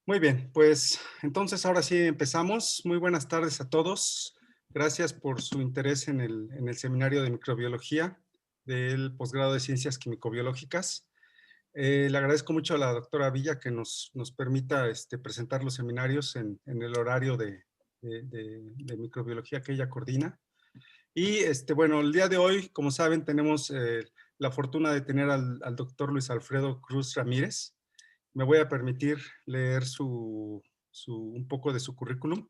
Muy bien, pues entonces ahora sí empezamos. Muy buenas tardes a todos. Gracias por su interés en el seminario de microbiología del posgrado de ciencias químico-biológicas. Le agradezco mucho a la doctora Villa que nos permita presentar los seminarios en el horario de microbiología que ella coordina. Y bueno, el día de hoy, como saben, tenemos la fortuna de tener al doctor Luis Alfredo Cruz Ramírez. Me voy a permitir leer un poco de su currículum.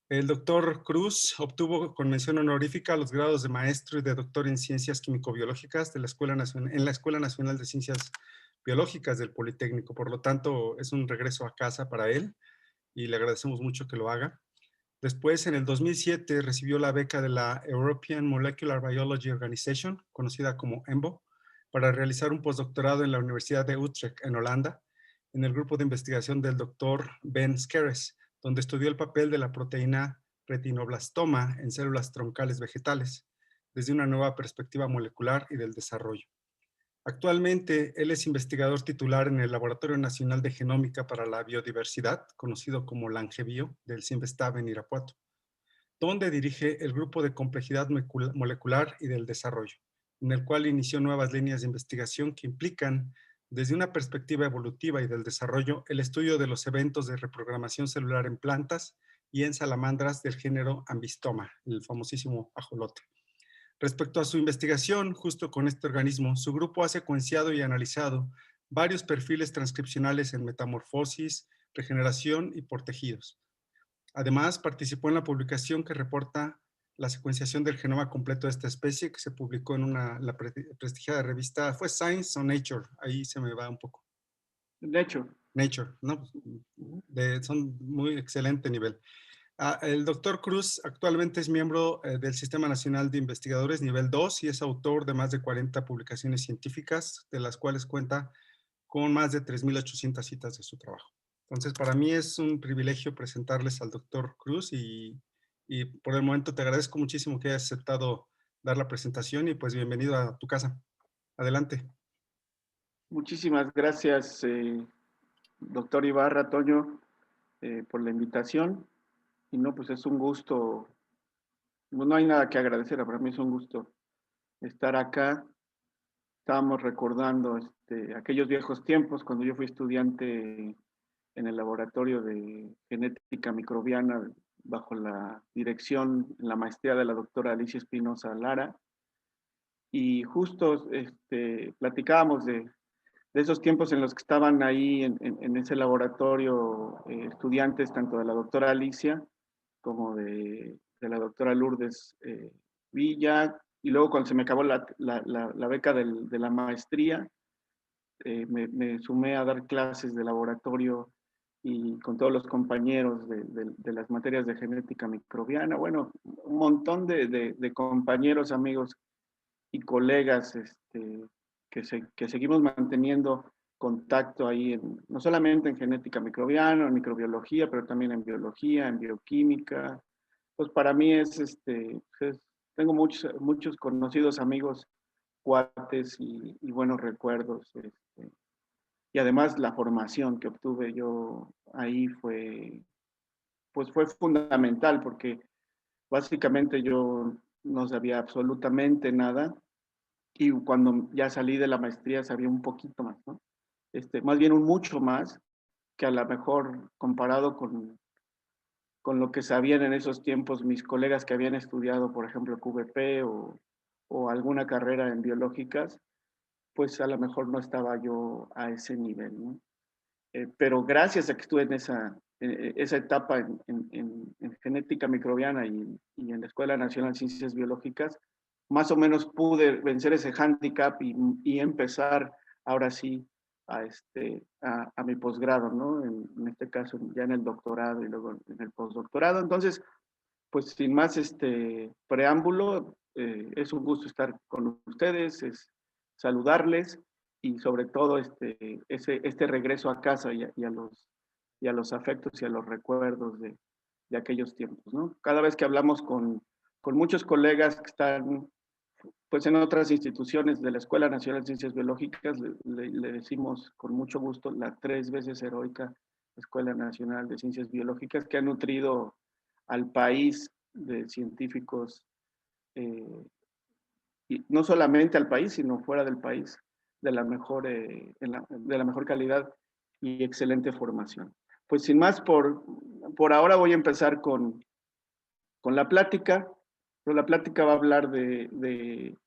El doctor Cruz obtuvo con mención honorífica los grados de maestro y de doctor en ciencias químico-biológicas de la en la Escuela Nacional de Ciencias Biológicas del Politécnico. Por lo tanto, es un regreso a casa para él y le agradecemos mucho que lo haga. Después, en el 2007, recibió la beca de la European Molecular Biology Organization, conocida como EMBO, para realizar un postdoctorado en la Universidad de Utrecht, en Holanda, en el grupo de investigación del doctor Ben Skeres, donde estudió el papel de la proteína retinoblastoma en células troncales vegetales, desde una nueva perspectiva molecular y del desarrollo. Actualmente, él es investigador titular en el Laboratorio Nacional de Genómica para la Biodiversidad, conocido como LangeBio, del CIMBESTAB en Irapuato, donde dirige el grupo de complejidad molecular y del desarrollo, en el cual inició nuevas líneas de investigación que implican, desde una perspectiva evolutiva y del desarrollo, el estudio de los eventos de reprogramación celular en plantas y en salamandras del género Ambistoma, el famosísimo ajolote. Respecto a su investigación, justo con este organismo, su grupo ha secuenciado y analizado varios perfiles transcripcionales en metamorfosis, regeneración y por tejidos. Además, participó en la publicación que reporta la secuenciación del genoma completo de esta especie, que se publicó en la prestigiada revista, fue Science o Nature, ahí se me va un poco. De hecho, Nature, ¿no? Son muy excelente nivel. El doctor Cruz actualmente es miembro del Sistema Nacional de Investigadores nivel 2 y es autor de más de 40 publicaciones científicas, de las cuales cuenta con más de 3.800 citas de su trabajo. Entonces, para mí es un privilegio presentarles al doctor Cruz y por el momento te agradezco muchísimo que hayas aceptado dar la presentación y pues bienvenido a tu casa. Adelante. muchísimas gracias, doctor Ibarra, Toño, por la invitación. Y no, pues es un gusto, no hay nada que agradecer, para mí es un gusto estar acá. Estábamos recordando aquellos viejos tiempos cuando yo fui estudiante en el laboratorio de genética microbiana bajo la dirección, en la maestría de la doctora Alicia Espinosa Lara. Y justo platicábamos de esos tiempos en los que estaban ahí en ese laboratorio estudiantes tanto de la doctora Alicia como de la doctora Lourdes Villa, y luego cuando se me acabó la beca de la maestría, me sumé a dar clases de laboratorio y con todos los compañeros de las materias de genética microbiana, bueno, un montón de compañeros, amigos y colegas que seguimos manteniendo contacto ahí, no solamente en genética microbiana, en microbiología, pero también en biología, en bioquímica. Pues para mí tengo muchos conocidos amigos, cuates y buenos recuerdos. Y además la formación que obtuve yo ahí pues fue fundamental porque básicamente yo no sabía absolutamente nada y cuando ya salí de la maestría sabía un poquito más, ¿no? Más bien un mucho más que a lo mejor comparado con lo que sabían en esos tiempos mis colegas que habían estudiado, por ejemplo, QVP o alguna carrera en biológicas, pues a lo mejor no estaba yo a ese nivel, ¿no? Pero gracias a que estuve en esa etapa en genética microbiana y en la Escuela Nacional de Ciencias Biológicas, más o menos pude vencer ese hándicap y empezar ahora sí a mi posgrado, ¿no? En este caso ya en el doctorado y luego en el postdoctorado. Entonces, pues sin más preámbulo, es un gusto estar con ustedes, es saludarles y sobre todo este regreso a casa y a los afectos y a los recuerdos de aquellos tiempos, ¿no? Cada vez que hablamos con muchos colegas que están pues en otras instituciones de la Escuela Nacional de Ciencias Biológicas, le decimos con mucho gusto la 3 veces heroica Escuela Nacional de Ciencias Biológicas, que ha nutrido al país de científicos, y no solamente al país, sino fuera del país, de la mejor, de la mejor calidad y excelente formación. Pues sin más, por ahora voy a empezar con la plática, pero la plática va a hablar de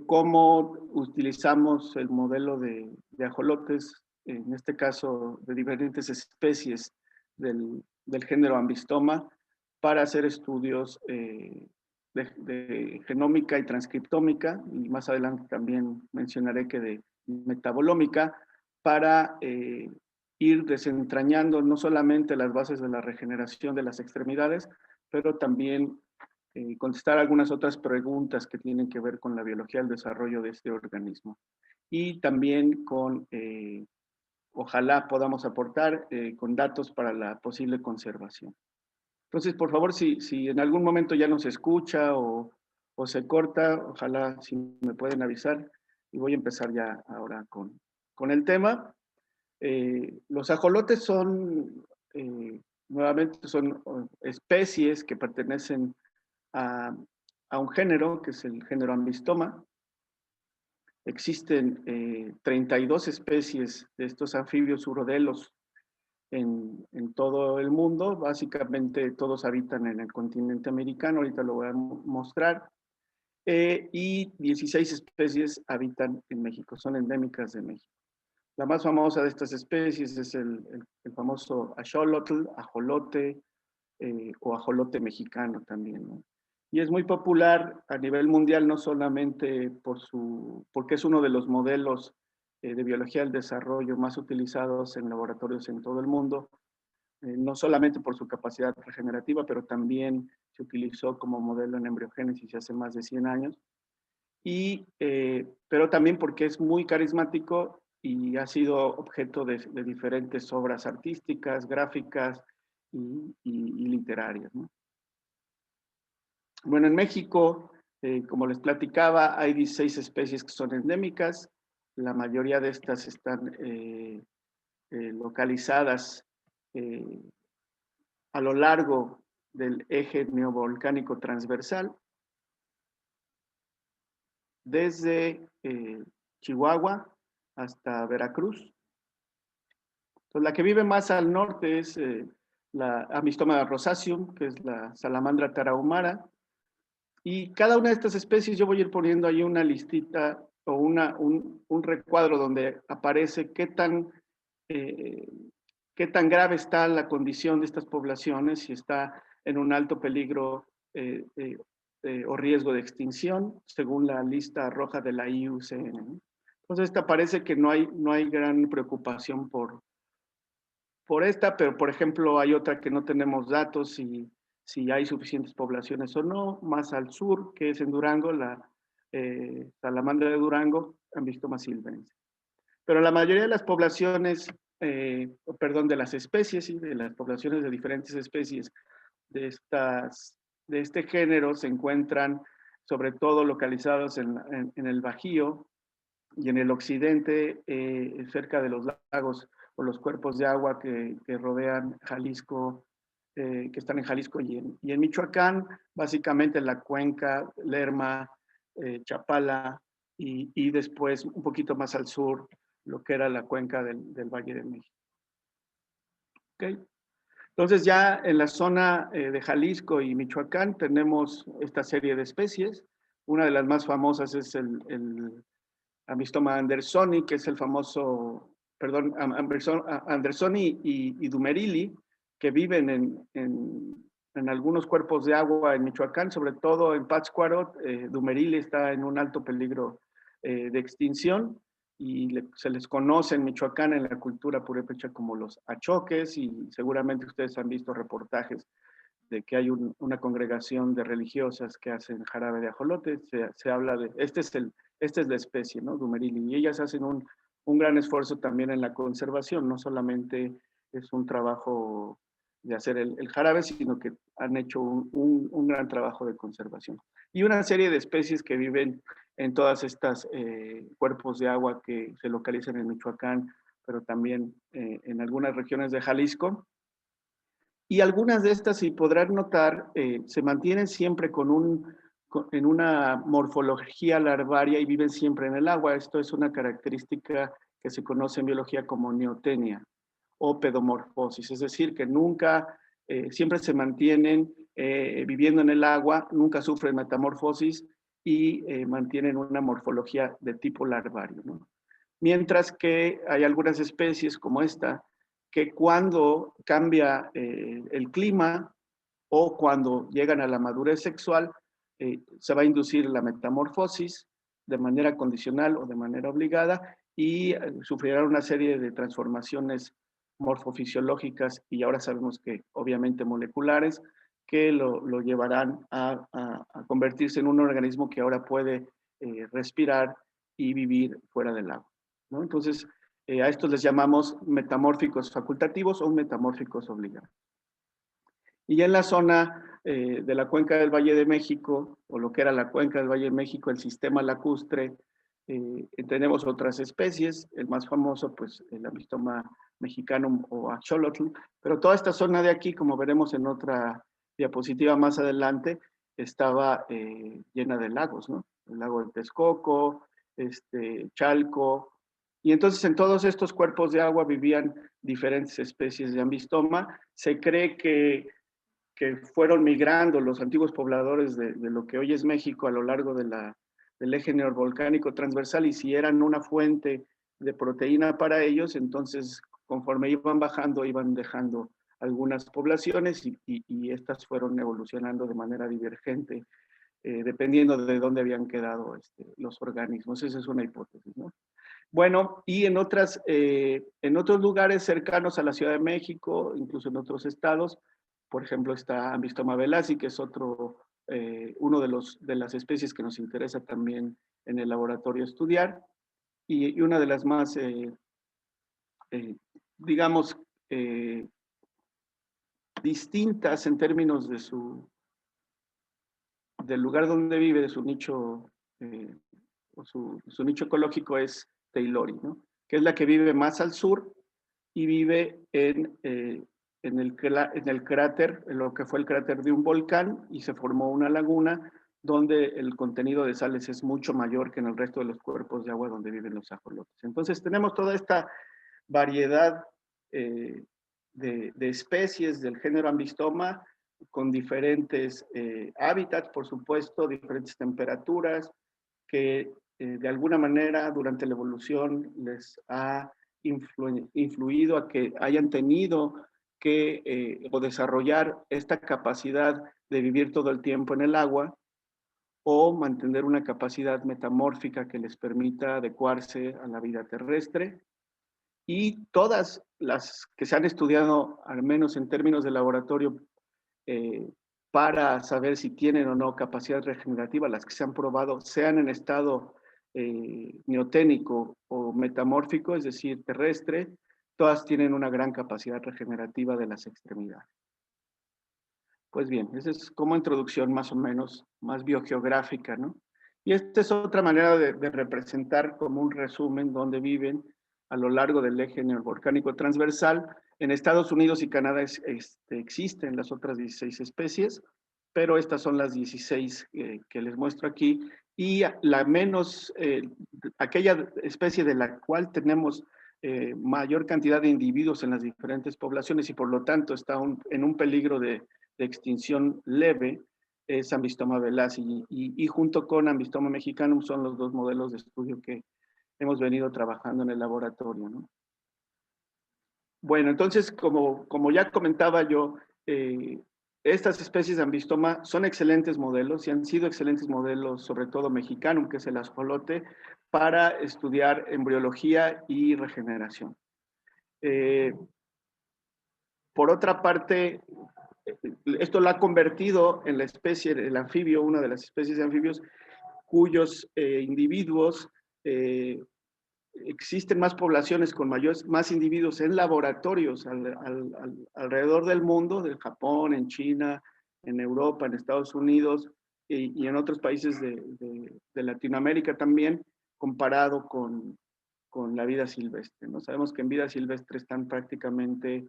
cómo utilizamos el modelo de ajolotes, en este caso de diferentes especies del género Ambistoma, para hacer estudios de genómica y transcriptómica, y más adelante también mencionaré que de metabolómica, para ir desentrañando no solamente las bases de la regeneración de las extremidades, pero también contestar algunas otras preguntas que tienen que ver con la biología del desarrollo de este organismo. Y también con, ojalá podamos aportar con datos para la posible conservación. Entonces, por favor, si en algún momento ya no se escucha o se corta, ojalá si me pueden avisar. Y voy a empezar ya ahora con el tema. Los ajolotes son, nuevamente, son especies que pertenecen a, a un género, que es el género Ambistoma. Existen 32 especies de estos anfibios urodelos en todo el mundo. Básicamente todos habitan en el continente americano, ahorita lo voy a mostrar. Y 16 especies habitan en México, son endémicas de México. La más famosa de estas especies es el famoso axolotl, ajolote, o ajolote mexicano también, ¿no? Y es muy popular a nivel mundial, no solamente porque es uno de los modelos de biología del desarrollo más utilizados en laboratorios en todo el mundo, no solamente por su capacidad regenerativa, pero también se utilizó como modelo en embriogénesis hace más de 100 años, pero también porque es muy carismático y ha sido objeto de diferentes obras artísticas, gráficas y literarias, ¿no? Bueno, en México, como les platicaba, hay 16 especies que son endémicas. La mayoría de estas están localizadas a lo largo del eje neovolcánico transversal, desde Chihuahua hasta Veracruz. Entonces, la que vive más al norte es la Ambistoma rosaceum, que es la salamandra tarahumara. Y cada una de estas especies yo voy a ir poniendo ahí una listita o un recuadro donde aparece qué tan grave está la condición de estas poblaciones, si está en un alto peligro o riesgo de extinción, según la lista roja de la IUCN. Entonces, esta parece que no hay gran preocupación por esta, pero por ejemplo hay otra que no tenemos datos si hay suficientes poblaciones o no, más al sur, que es en Durango, la salamandra de Durango, Ambistoma silvestre. Pero la mayoría de las poblaciones, de las especies y de las poblaciones de diferentes especies de este género se encuentran sobre todo localizados en el Bajío y en el occidente, cerca de los lagos o los cuerpos de agua que rodean Jalisco, que están en Jalisco y en Michoacán, básicamente en la cuenca, Lerma, Chapala y después un poquito más al sur, lo que era la cuenca del Valle de México. ¿Okay? Entonces ya en la zona de Jalisco y Michoacán tenemos esta serie de especies. Una de las más famosas es el Ambistoma andersoni, que es el famoso, perdón, andersoni y dumerili, que viven en algunos cuerpos de agua en Michoacán, sobre todo en Pátzcuaro. Dumerili está en un alto peligro de extinción y se les conoce en Michoacán en la cultura purépecha como los achoques, y seguramente ustedes han visto reportajes de que hay una congregación de religiosas que hacen jarabe de ajolote. Se habla de, esta es la especie, ¿no? Dumerili, y ellas hacen un gran esfuerzo también en la conservación. No solamente es un trabajo de hacer el jarabe, sino que han hecho un gran trabajo de conservación. Y una serie de especies que viven en todas estas cuerpos de agua que se localizan en Michoacán, pero también en algunas regiones de Jalisco. Y algunas de estas, si podrán notar, se mantienen siempre en una morfología larvaria y viven siempre en el agua. Esto es una característica que se conoce en biología como neotenia o pedomorfosis, es decir, que nunca, siempre se mantienen viviendo en el agua, nunca sufren metamorfosis y mantienen una morfología de tipo larvario, ¿no? Mientras que hay algunas especies como esta, que cuando cambia el clima o cuando llegan a la madurez sexual, se va a inducir la metamorfosis de manera condicional o de manera obligada y sufrirán una serie de transformaciones morfofisiológicas y ahora sabemos que obviamente moleculares que lo llevarán a convertirse en un organismo que ahora puede respirar y vivir fuera del agua, ¿no? Entonces, a estos les llamamos metamórficos facultativos o metamórficos obligados. Y ya en la zona de la cuenca del Valle de México, o lo que era la cuenca del Valle de México, el sistema lacustre, tenemos otras especies, el más famoso, pues el Ambistoma mexicanum o axolotl, pero toda esta zona de aquí, como veremos en otra diapositiva más adelante, estaba llena de lagos, ¿no? El lago de Texcoco, Chalco, y entonces en todos estos cuerpos de agua vivían diferentes especies de ambistoma. Se cree que fueron migrando los antiguos pobladores de lo que hoy es México a lo largo del eje neovolcánico transversal, y si eran una fuente de proteína para ellos, entonces conforme iban bajando, iban dejando algunas poblaciones y estas fueron evolucionando de manera divergente, dependiendo de dónde habían quedado los organismos. Esa es una hipótesis, ¿no? Bueno, y en otros lugares cercanos a la Ciudad de México, incluso en otros estados, por ejemplo, está Ambistoma velasii, que es uno de las especies que nos interesa también en el laboratorio estudiar, y una de las más, digamos, distintas en términos del lugar donde vive, de su nicho, su nicho ecológico es Taylori, ¿no? Que es la que vive más al sur y vive en el cráter, en lo que fue el cráter de un volcán, y se formó una laguna donde el contenido de sales es mucho mayor que en el resto de los cuerpos de agua donde viven los ajolotes. Entonces tenemos toda esta variedad de especies del género Ambistoma con diferentes hábitats, por supuesto, diferentes temperaturas, que de alguna manera durante la evolución les ha influido a que hayan tenido que o desarrollar esta capacidad de vivir todo el tiempo en el agua o mantener una capacidad metamórfica que les permita adecuarse a la vida terrestre. Y todas las que se han estudiado, al menos en términos de laboratorio, para saber si tienen o no capacidad regenerativa, las que se han probado, sean en estado neoténico o metamórfico, es decir, terrestre, todas tienen una gran capacidad regenerativa de las extremidades. Pues bien, esa es como introducción más o menos, más biogeográfica, ¿no? Y esta es otra manera de representar como un resumen dónde viven a lo largo del eje neovolcánico transversal. En Estados Unidos y Canadá existen las otras 16 especies, pero estas son las 16 que les muestro aquí. Y la menos, aquella especie de la cual tenemos mayor cantidad de individuos en las diferentes poblaciones y por lo tanto está en un peligro de extinción leve, es Ambistoma velasii, y junto con Ambistoma mexicanum son los dos modelos de estudio que hemos venido trabajando en el laboratorio, ¿no? Bueno, entonces, como ya comentaba yo, estas especies de ambistoma son excelentes modelos y han sido excelentes modelos, sobre todo mexicanum, que es el ajolote, para estudiar embriología y regeneración. Por otra parte, esto lo ha convertido en la especie del anfibio, una de las especies de anfibios, cuyos individuos existen más poblaciones con más individuos en laboratorios alrededor del mundo, del Japón, en China, en Europa, en Estados Unidos y en otros países de Latinoamérica también, comparado con con la vida silvestre, ¿no? Sabemos que en vida silvestre están prácticamente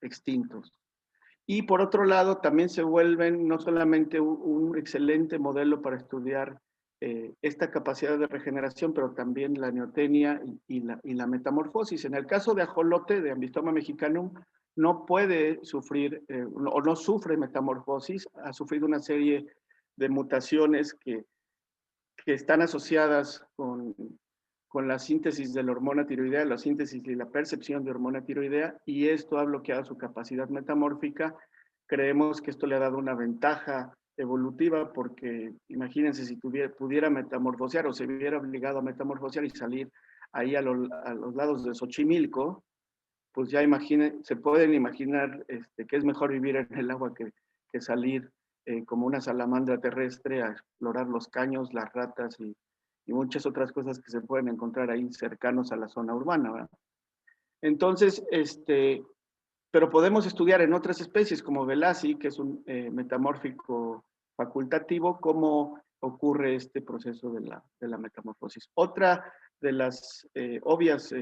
extintos. Y por otro lado, también se vuelven no solamente un excelente modelo para estudiar esta capacidad de regeneración, pero también la neotenia y la metamorfosis. En el caso de ajolote, de Ambistoma mexicanum, no puede sufrir o no sufre metamorfosis, ha sufrido una serie de mutaciones que están asociadas con la síntesis de la hormona tiroidea, la síntesis y la percepción de hormona tiroidea, y esto ha bloqueado su capacidad metamórfica. Creemos que esto le ha dado una ventaja evolutiva, porque imagínense si pudiera metamorfosear o se hubiera obligado a metamorfosear y salir ahí a los lados de Xochimilco, pues ya se pueden imaginar que es mejor vivir en el agua que salir como una salamandra terrestre a explorar los caños, las ratas y muchas otras cosas que se pueden encontrar ahí cercanos a la zona urbana, ¿verdad? Entonces, pero podemos estudiar en otras especies como Velasi, que es un metamórfico facultativo, cómo ocurre este proceso de la metamorfosis. Otra de las obvias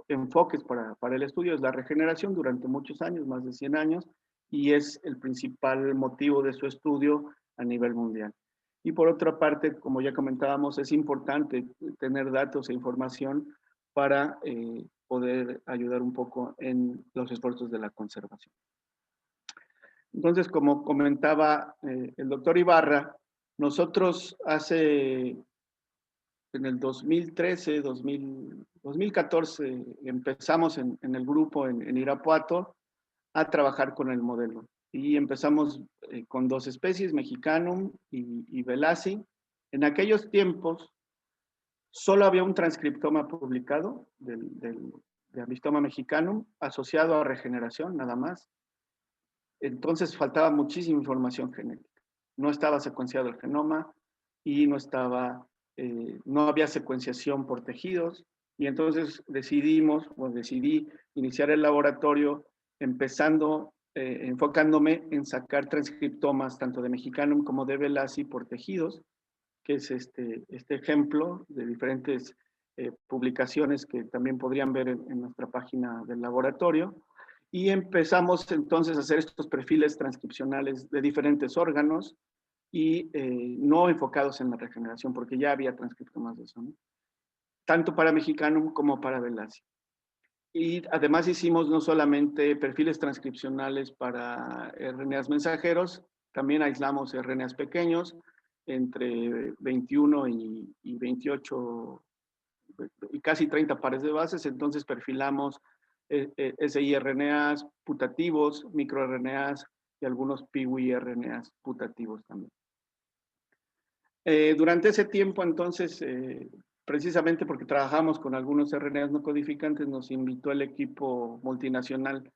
enfoques para el estudio es la regeneración durante muchos años, más de 100 años, y es el principal motivo de su estudio a nivel mundial. Y por otra parte, como ya comentábamos, es importante tener datos e información para poder ayudar un poco en los esfuerzos de la conservación. Entonces, como comentaba el doctor Ibarra, nosotros en el 2013, 2014, empezamos en el grupo en Irapuato a trabajar con el modelo. Y empezamos con 2 especies, Mexicanum y Velasi. En aquellos tiempos, solo había un transcriptoma publicado de Ambistoma mexicanum asociado a regeneración, nada más. Entonces faltaba muchísima información genética. No estaba secuenciado el genoma y no había secuenciación por tejidos. Y entonces decidí iniciar el laboratorio enfocándome en sacar transcriptomas tanto de Mexicanum como de Velasi por tejidos, que es este ejemplo de diferentes publicaciones que también podrían ver en nuestra página del laboratorio. Y empezamos entonces a hacer estos perfiles transcripcionales de diferentes órganos y no enfocados en la regeneración, porque ya había transcriptomas de eso, ¿no? Tanto para Mexicanum como para Velasi. Y además hicimos no solamente perfiles transcripcionales para RNAs mensajeros, también aislamos RNAs pequeños, entre 21 y 28 y casi 30 pares de bases, entonces perfilamos siRNAs putativos, microRNAs y algunos piRNAs putativos también. Durante ese tiempo, entonces, precisamente porque trabajamos con algunos RNAs no codificantes, nos invitó el equipo multinacional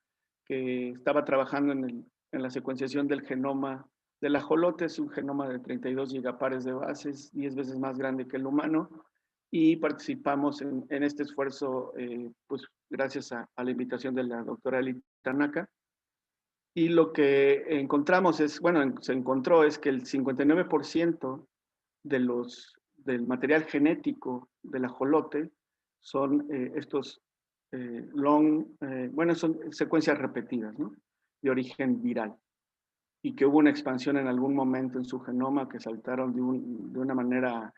que estaba trabajando en la secuenciación del genoma del ajolote. Es un genoma de 32 gigapares de bases, 10 veces más grande que el humano, y participamos en este esfuerzo, pues gracias a la invitación de la doctora Eli Tanaka. Y lo que encontramos se encontró es que el 59% del material genético del ajolote son son secuencias repetidas, ¿no? De origen viral, y que hubo una expansión en algún momento en su genoma que saltaron de una manera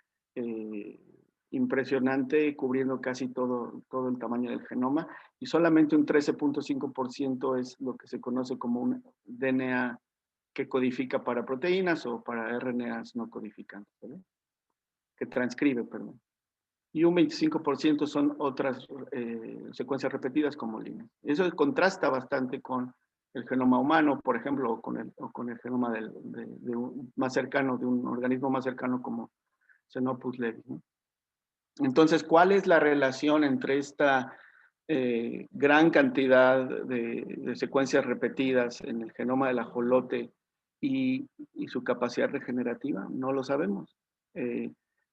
impresionante, cubriendo casi todo el tamaño del genoma, y solamente un 13.5% es lo que se conoce como un DNA que codifica para proteínas o para RNAs no codificantes, ¿verdad? Que transcribe, perdón. Y un 25% son otras secuencias repetidas como líneas. Eso contrasta bastante con el genoma humano, por ejemplo, o con el genoma más cercano, de un organismo más cercano como Xenopus levi, ¿no? Entonces, ¿cuál es la relación entre esta gran cantidad de secuencias repetidas en el genoma del ajolote y su capacidad regenerativa? No lo sabemos.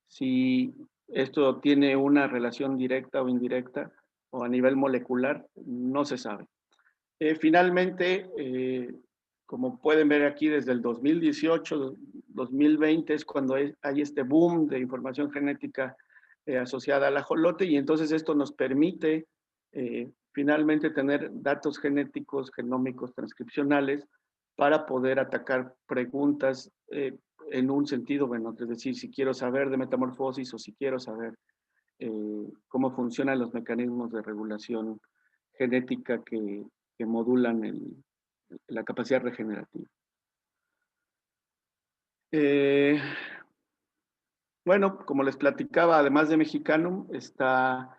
Si esto tiene una relación directa o indirecta o a nivel molecular, no se sabe. Finalmente, como pueden ver aquí, desde el 2018 2020 es cuando hay este boom de información genética asociada al ajolote, y entonces esto nos permite finalmente tener datos genéticos, genómicos, transcripcionales, para poder atacar preguntas en un sentido, bueno, es decir, si quiero saber de metamorfosis o si quiero saber cómo funcionan los mecanismos de regulación genética que modulan la capacidad regenerativa. Bueno, como les platicaba, además de mexicano, está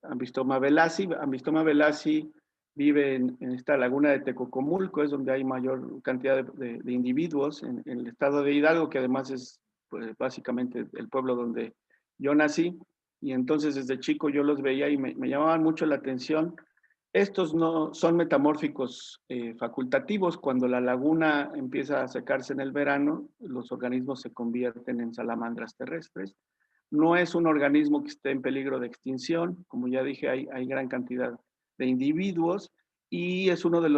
Ambistoma velassi. Ambistoma velassi vive en esta laguna de Tecocomulco, es donde hay mayor cantidad de individuos en el estado de Hidalgo, que además es pues, básicamente el pueblo donde yo nací. Y entonces desde chico yo los veía y me llamaban mucho la atención. Estos no son metamórficos facultativos. Cuando la laguna empieza a secarse en el verano, los organismos se convierten en salamandras terrestres. No es un organismo que esté en peligro de extinción. Como ya dije, hay gran cantidad de individuos y es uno de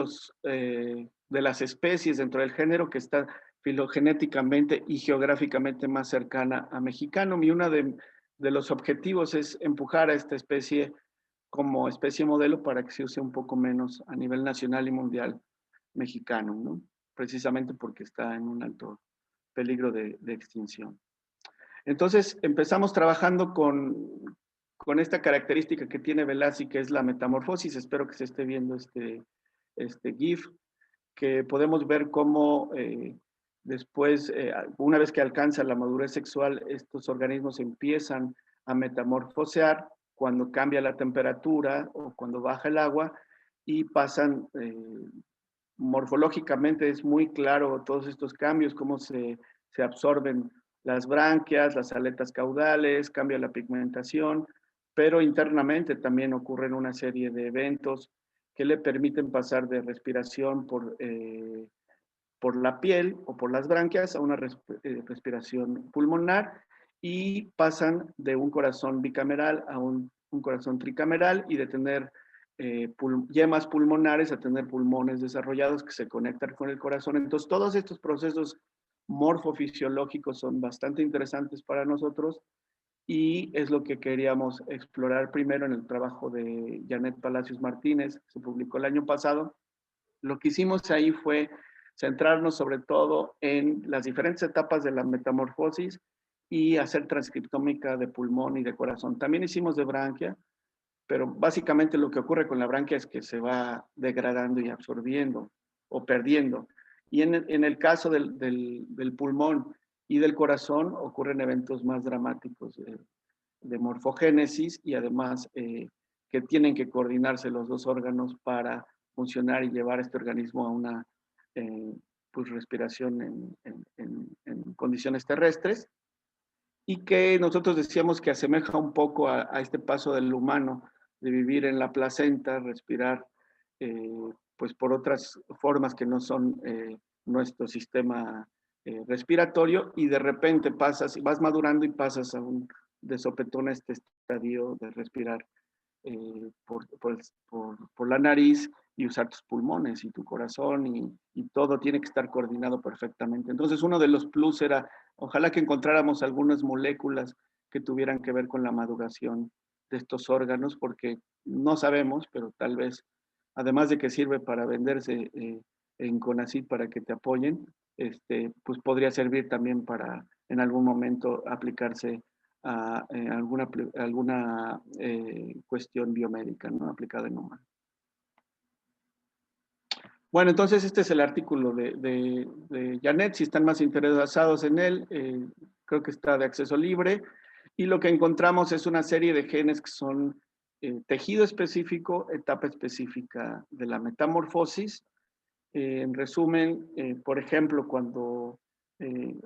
las especies dentro del género que está filogenéticamente y geográficamente más cercana a Mexicanum. Y uno de los objetivos es empujar a esta especie como especie modelo para que se use un poco menos a nivel nacional y mundial mexicano, ¿no? Precisamente porque está en un alto peligro de extinción. Entonces empezamos trabajando con esta característica que tiene Velassi, que es la metamorfosis. Espero que se esté viendo este GIF, que podemos ver cómo después, una vez que alcanza la madurez sexual, estos organismos empiezan a metamorfosear cuando cambia la temperatura o cuando baja el agua y pasan, morfológicamente es muy claro todos estos cambios, cómo se absorben las branquias, las aletas caudales, cambia la pigmentación, pero internamente también ocurren una serie de eventos que le permiten pasar de respiración por la piel o por las branquias a una respiración pulmonar, y pasan de un corazón bicameral a un corazón tricameral, y de tener yemas pulmonares a tener pulmones desarrollados que se conectan con el corazón. Entonces, todos estos procesos morfofisiológicos son bastante interesantes para nosotros y es lo que queríamos explorar primero en el trabajo de Janet Palacios Martínez, que se publicó el año pasado. Lo que hicimos ahí fue centrarnos sobre todo en las diferentes etapas de la metamorfosis y hacer transcriptómica de pulmón y de corazón. También hicimos de branquia, pero básicamente lo que ocurre con la branquia es que se va degradando y absorbiendo o perdiendo. Y en el caso del pulmón y del corazón ocurren eventos más dramáticos de morfogénesis, y además que tienen que coordinarse los dos órganos para funcionar y llevar este organismo a una pues respiración en condiciones terrestres, y que nosotros decíamos que asemeja un poco a este paso del humano de vivir en la placenta, respirar pues por otras formas que no son nuestro sistema respiratorio, y de repente pasas y vas madurando y pasas a de sopetón a este estadio de respirar por la nariz y usar tus pulmones y tu corazón, y todo tiene que estar coordinado perfectamente. Entonces uno de los plus era, ojalá que encontráramos algunas moléculas que tuvieran que ver con la maduración de estos órganos, porque no sabemos, pero tal vez, además de que sirve para venderse en CONACYT para que te apoyen, pues podría servir también para en algún momento aplicarse a alguna cuestión biomédica, ¿no? Aplicada en humanos. Bueno, entonces este es el artículo de Janet. Si están más interesados en él, creo que está de acceso libre. Y lo que encontramos es una serie de genes que son tejido específico, etapa específica de la metamorfosis. En resumen, por ejemplo, cuando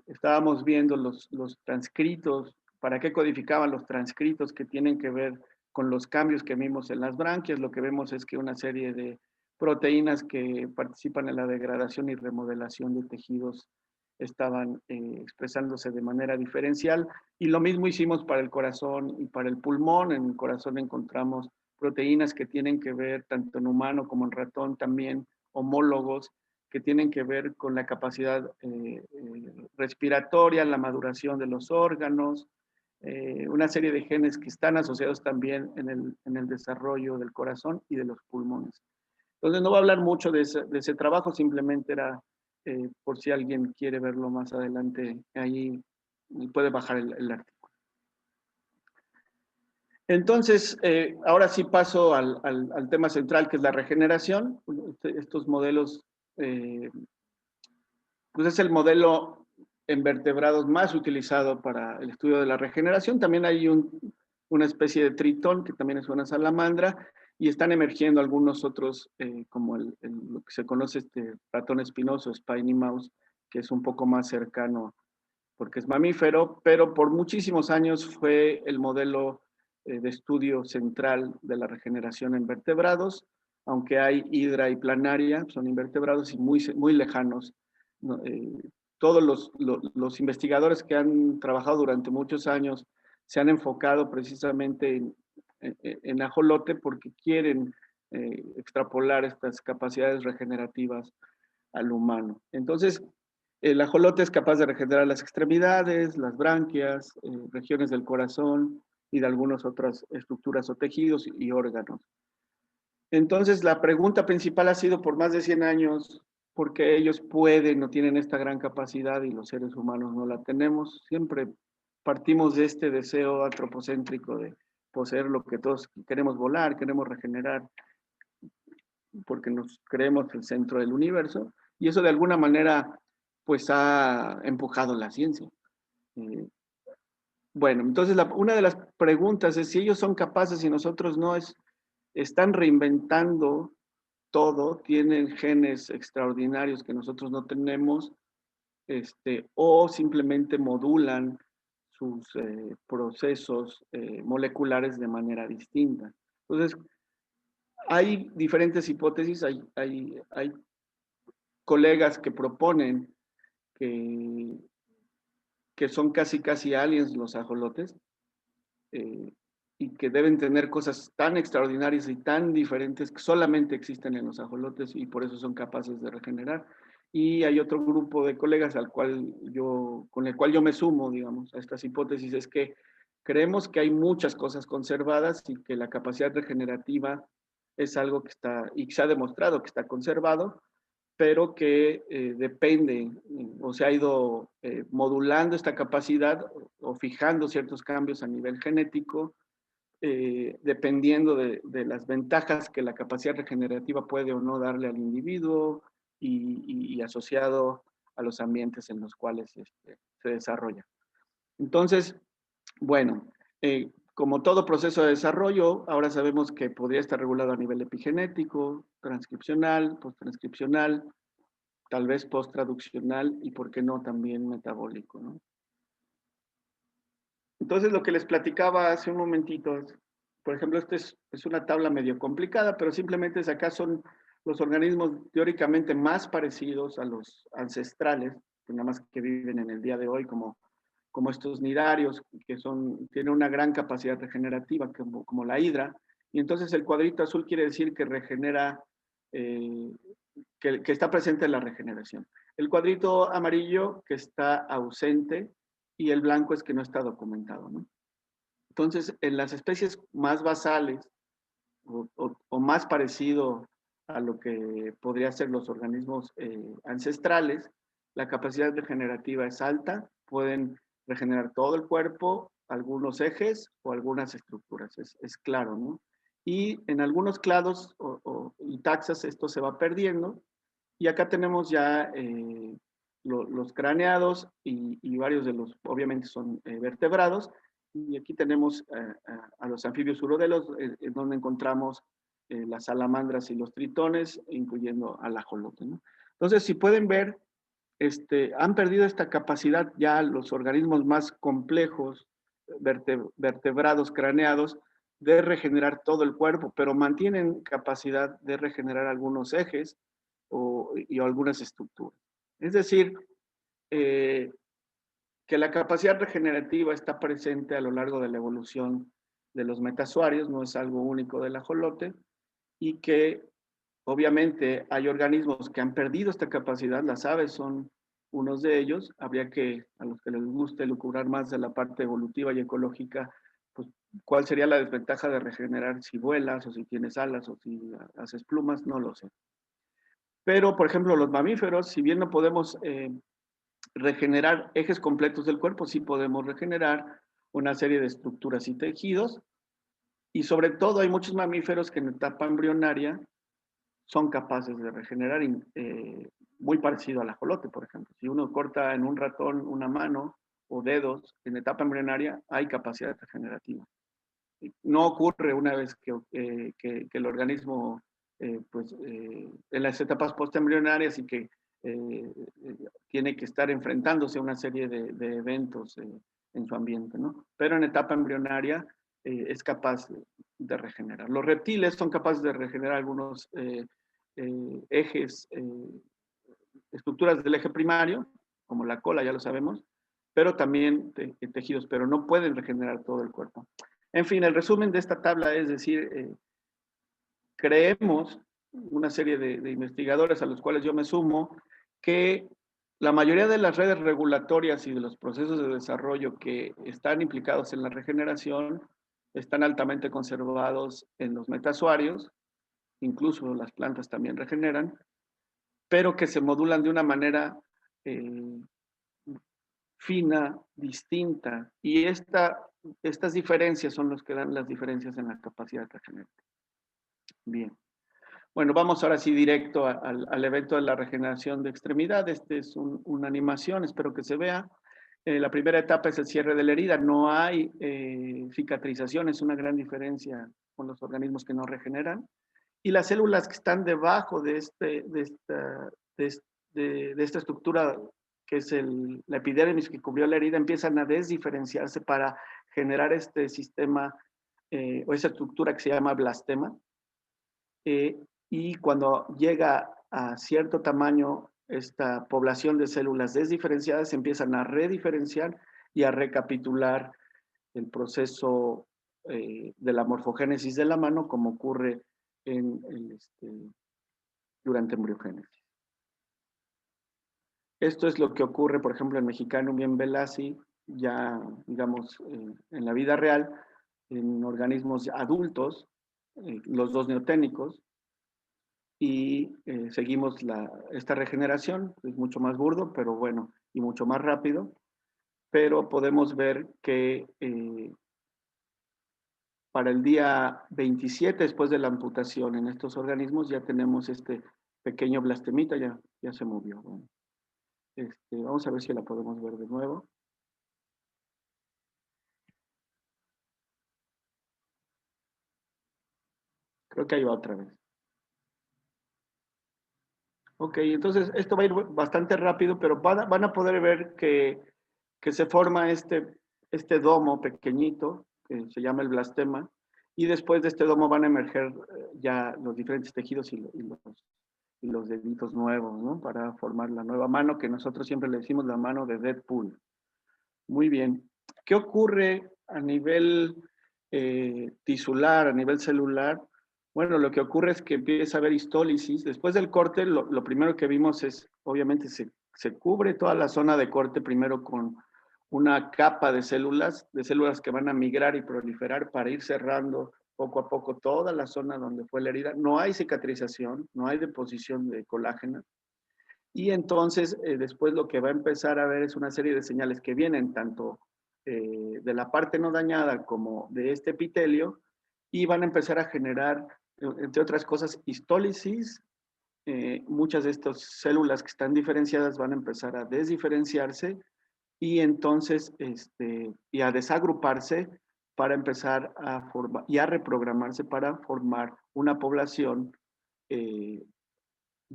estábamos viendo los transcritos, para qué codificaban los transcritos que tienen que ver con los cambios que vimos en las branquias, lo que vemos es que una serie de proteínas que participan en la degradación y remodelación de tejidos estaban expresándose de manera diferencial, y lo mismo hicimos para el corazón y para el pulmón. En el corazón encontramos proteínas que tienen que ver tanto en humano como en ratón también, homólogos que tienen que ver con la capacidad respiratoria, la maduración de los órganos, una serie de genes que están asociados también en el desarrollo del corazón y de los pulmones. Entonces no voy a hablar mucho de ese trabajo, simplemente era por si alguien quiere verlo más adelante, ahí puede bajar el artículo. Entonces, ahora sí paso al tema central, que es la regeneración. Estos modelos, pues es el modelo en vertebrados más utilizado para el estudio de la regeneración. También hay una especie de tritón, que también es una salamandra, y están emergiendo algunos otros, como lo que se conoce ratón espinoso, spiny mouse, que es un poco más cercano, porque es mamífero, pero por muchísimos años fue el modelo de estudio central de la regeneración en vertebrados, aunque hay hidra y planaria, son invertebrados y muy lejanos. ¿No? Todos los investigadores que han trabajado durante muchos años se han enfocado precisamente en ajolote porque quieren extrapolar estas capacidades regenerativas al humano. Entonces, el ajolote es capaz de regenerar las extremidades, las branquias, regiones del corazón y de algunas otras estructuras o tejidos y órganos. Entonces, la pregunta principal ha sido por más de 100 años, ¿por qué ellos pueden o tienen esta gran capacidad y los seres humanos no la tenemos? Siempre partimos de este deseo antropocéntrico de poseer lo que todos queremos: volar, queremos regenerar, porque nos creemos el centro del universo, y eso de alguna manera pues ha empujado la ciencia. Bueno, entonces una de las preguntas es si ellos son capaces y nosotros no, están reinventando todo, tienen genes extraordinarios que nosotros no tenemos, o simplemente modulan sus procesos moleculares de manera distinta. Entonces, hay diferentes hipótesis, hay colegas que proponen que son casi aliens los ajolotes, y que deben tener cosas tan extraordinarias y tan diferentes que solamente existen en los ajolotes y por eso son capaces de regenerar. Y hay otro grupo de colegas con el cual yo me sumo, digamos, a estas hipótesis, es que creemos que hay muchas cosas conservadas y que la capacidad regenerativa es algo que está, y se ha demostrado que está conservado, pero que depende o se ha ido modulando esta capacidad o fijando ciertos cambios a nivel genético, dependiendo de las ventajas que la capacidad regenerativa puede o no darle al individuo y asociado a los ambientes en los cuales se desarrolla. Entonces, bueno, como todo proceso de desarrollo, ahora sabemos que podría estar regulado a nivel epigenético, transcripcional, posttranscripcional, tal vez posttraduccional y, por qué no, también metabólico, ¿no? Entonces, lo que les platicaba hace un momentito, por ejemplo, esta es una tabla medio complicada, pero simplemente acá son los organismos teóricamente más parecidos a los ancestrales, que nada más que viven en el día de hoy, como estos nidarios, que tienen una gran capacidad regenerativa, como la hidra. Y entonces el cuadrito azul quiere decir que regenera, que está presente en la regeneración. El cuadrito amarillo que está ausente, y el blanco es que no está documentado, ¿no? Entonces, en las especies más basales o más parecido a lo que podría ser los organismos ancestrales, la capacidad regenerativa es alta, pueden regenerar todo el cuerpo, algunos ejes o algunas estructuras, es claro, ¿no? Y en algunos clados y taxas esto se va perdiendo, y acá tenemos ya los craneados y varios de los, obviamente, son vertebrados. Y aquí tenemos a los anfibios urodelos, en donde encontramos las salamandras y los tritones, incluyendo al ajolote, ¿no? Entonces, si pueden ver, han perdido esta capacidad ya los organismos más complejos, vertebrados, craneados, de regenerar todo el cuerpo, pero mantienen capacidad de regenerar algunos ejes y algunas estructuras. Es decir, que la capacidad regenerativa está presente a lo largo de la evolución de los metazoarios, no es algo único del ajolote, y que Obviamente hay organismos que han perdido esta capacidad, las aves son unos de ellos. Habría que, a los que les guste lucubrar más de la parte evolutiva y ecológica, pues cuál sería la desventaja de regenerar si vuelas o si tienes alas o si haces plumas, no lo sé. Pero, por ejemplo, los mamíferos, si bien no podemos regenerar ejes completos del cuerpo, sí podemos regenerar una serie de estructuras y tejidos. Y sobre todo hay muchos mamíferos que en etapa embrionaria son capaces de regenerar, muy parecido al ajolote, por ejemplo. Si uno corta en un ratón una mano o dedos en etapa embrionaria, hay capacidad regenerativa. No ocurre una vez que el organismo, en las etapas postembrionarias y que tiene que estar enfrentándose a una serie de eventos en su ambiente, ¿no? Pero en etapa embrionaria es capaz de regenerar. Los reptiles son capaces de regenerar algunos ejes, estructuras del eje primario, como la cola, ya lo sabemos, pero también tejidos, pero no pueden regenerar todo el cuerpo. En fin, el resumen de esta tabla es decir, creemos, una serie de investigadores a los cuales yo me sumo, que la mayoría de las redes regulatorias y de los procesos de desarrollo que están implicados en la regeneración están altamente conservados en los metazoarios, incluso las plantas también regeneran, pero que se modulan de una manera fina, distinta, y estas diferencias son los que dan las diferencias en la capacidad regenerativa. Bien. Bueno, vamos ahora sí directo al evento de la regeneración de extremidad. Este es una animación, espero que se vea. La primera etapa es el cierre de la herida. No hay cicatrización, es una gran diferencia con los organismos que no regeneran. Y las células que están debajo de esta estructura, que es la epidermis que cubrió la herida, empiezan a desdiferenciarse para generar este sistema o esa estructura que se llama blastema. Y cuando llega a cierto tamaño, esta población de células desdiferenciadas se empiezan a rediferenciar y a recapitular el proceso de la morfogénesis de la mano, como ocurre durante embriogénesis. Esto es lo que ocurre, por ejemplo, en Mexicanum y en Belasi, ya, digamos, en la vida real, en organismos adultos, los dos neoténicos, y seguimos esta regeneración, es mucho más burdo, pero bueno, y mucho más rápido, pero podemos ver que para el día 27 después de la amputación en estos organismos ya tenemos este pequeño blastemita, ya se movió. Bueno, vamos a ver si la podemos ver de nuevo. Creo que ahí va otra vez. Ok, entonces esto va a ir bastante rápido, pero van a poder ver que se forma este domo pequeñito, que se llama el blastema, y después de este domo van a emerger ya los diferentes tejidos y los deditos nuevos, ¿no? Para formar la nueva mano, que nosotros siempre le decimos la mano de Deadpool. Muy bien. ¿Qué ocurre a nivel tisular, a nivel celular? Bueno, lo que ocurre es que empieza a haber histólisis. Después del corte, lo primero que vimos es, obviamente, se cubre toda la zona de corte primero con una capa de células que van a migrar y proliferar para ir cerrando poco a poco toda la zona donde fue la herida. No hay cicatrización, no hay deposición de colágeno. Y entonces, después lo que va a empezar a ver es una serie de señales que vienen tanto de la parte no dañada como de este epitelio, y van a empezar a generar, entre otras cosas, histólisis. Muchas de estas células que están diferenciadas van a empezar a desdiferenciarse y entonces y a desagruparse para empezar a formar y a reprogramarse para formar una población de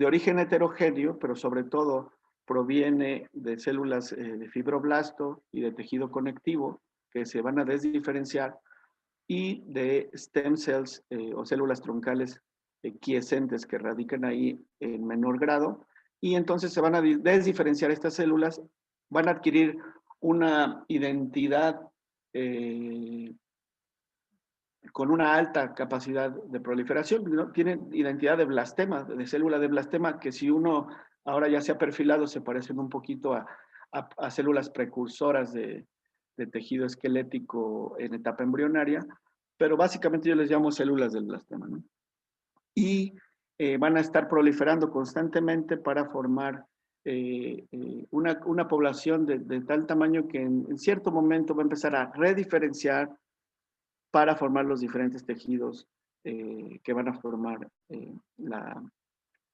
origen heterogéneo, pero sobre todo proviene de células de fibroblasto y de tejido conectivo que se van a desdiferenciar, y de stem cells o células troncales quiescentes que radican ahí en menor grado, y entonces se van a desdiferenciar estas células, van a adquirir una identidad con una alta capacidad de proliferación, ¿no? Tienen identidad de blastema, de célula de blastema, que si uno ahora ya se ha perfilado, se parecen un poquito a células precursoras de tejido esquelético en etapa embrionaria, pero básicamente yo les llamo células del blastema, ¿no? Y van a estar proliferando constantemente para formar una población de tal tamaño que en cierto momento va a empezar a rediferenciar para formar los diferentes tejidos que van a formar la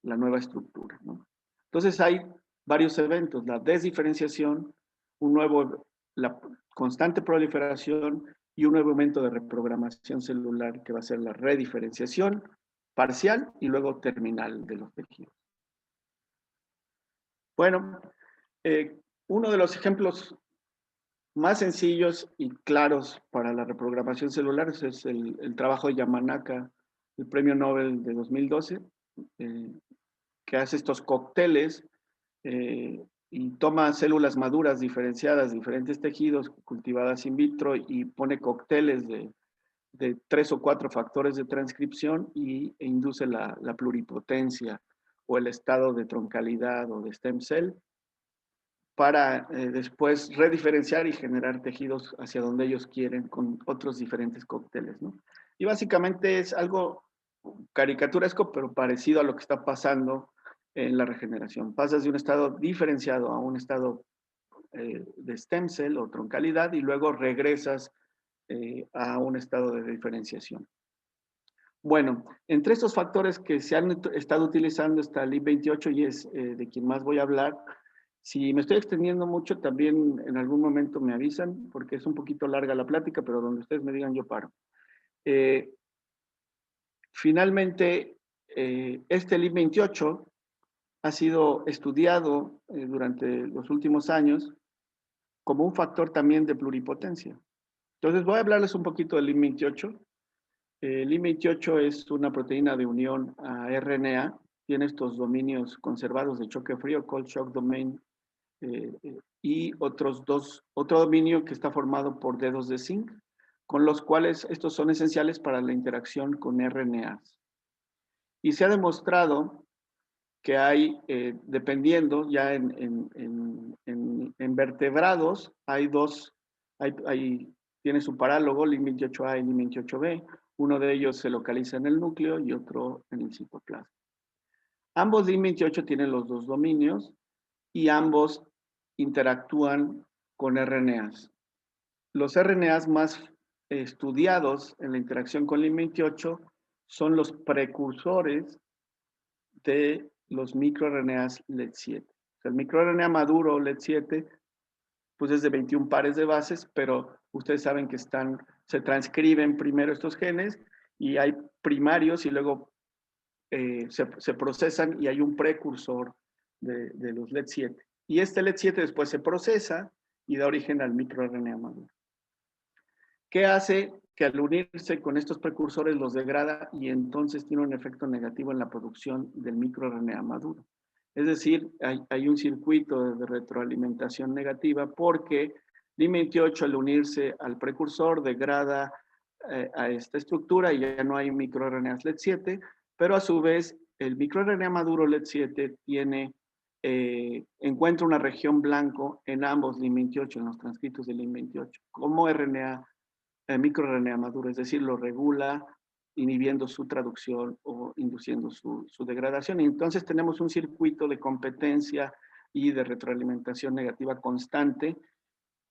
nueva estructura, ¿no? Entonces hay varios eventos: la desdiferenciación, la constante proliferación y un nuevo evento de reprogramación celular que va a ser la rediferenciación parcial y luego terminal de los tejidos. Bueno, uno de los ejemplos más sencillos y claros para la reprogramación celular es el trabajo de Yamanaka, el premio Nobel de 2012, que hace estos cócteles y toma células maduras diferenciadas de diferentes tejidos cultivadas in vitro y pone cócteles de 3 o 4 factores de transcripción e induce la pluripotencia o el estado de troncalidad o de stem cell para después rediferenciar y generar tejidos hacia donde ellos quieren con otros diferentes cócteles, ¿no? Y básicamente es algo caricaturesco, pero parecido a lo que está pasando en la regeneración. Pasas de un estado diferenciado a un estado de stem cell o troncalidad y luego regresas a un estado de diferenciación. Bueno, entre estos factores que se han estado utilizando está el IP28 y es de quien más voy a hablar. Si me estoy extendiendo mucho, también en algún momento me avisan, porque es un poquito larga la plática, pero donde ustedes me digan yo paro. Finalmente, este LIP28 ha sido estudiado durante los últimos años como un factor también de pluripotencia. Entonces voy a hablarles un poquito del LIP28. El LIP28 es una proteína de unión a RNA, tiene estos dominios conservados de choque frío, cold shock domain, y otro dominio que está formado por dedos de zinc, con los cuales estos son esenciales para la interacción con RNAs. Y se ha demostrado que hay, dependiendo ya en vertebrados, tiene su parálogo, LIP28A y LIP28B. Uno de ellos se localiza en el núcleo y otro en el citoplasma. Ambos LIP28 tienen los dos dominios y ambos interactúan con RNAs. Los RNAs más estudiados en la interacción con LIP28 son los precursores de los microRNAs LED7. O sea, el microRNA maduro LED7 pues es de 21 pares de bases, pero ustedes saben que se transcriben primero estos genes y hay primarios y luego se procesan y hay un precursor de los LED7. Y este LED7 después se procesa y da origen al microRNA maduro. ¿Qué hace? Que al unirse con estos precursores los degrada y entonces tiene un efecto negativo en la producción del microRNA maduro. Es decir, hay un circuito de retroalimentación negativa porque LIP28 al unirse al precursor degrada a esta estructura y ya no hay microRNAs LED7, pero a su vez el microRNA maduro LED7 encuentra una región blanco en ambos LIP28, en los transcritos de LIP28, como microRNA maduro, es decir, lo regula inhibiendo su traducción o induciendo su degradación. Y entonces tenemos un circuito de competencia y de retroalimentación negativa constante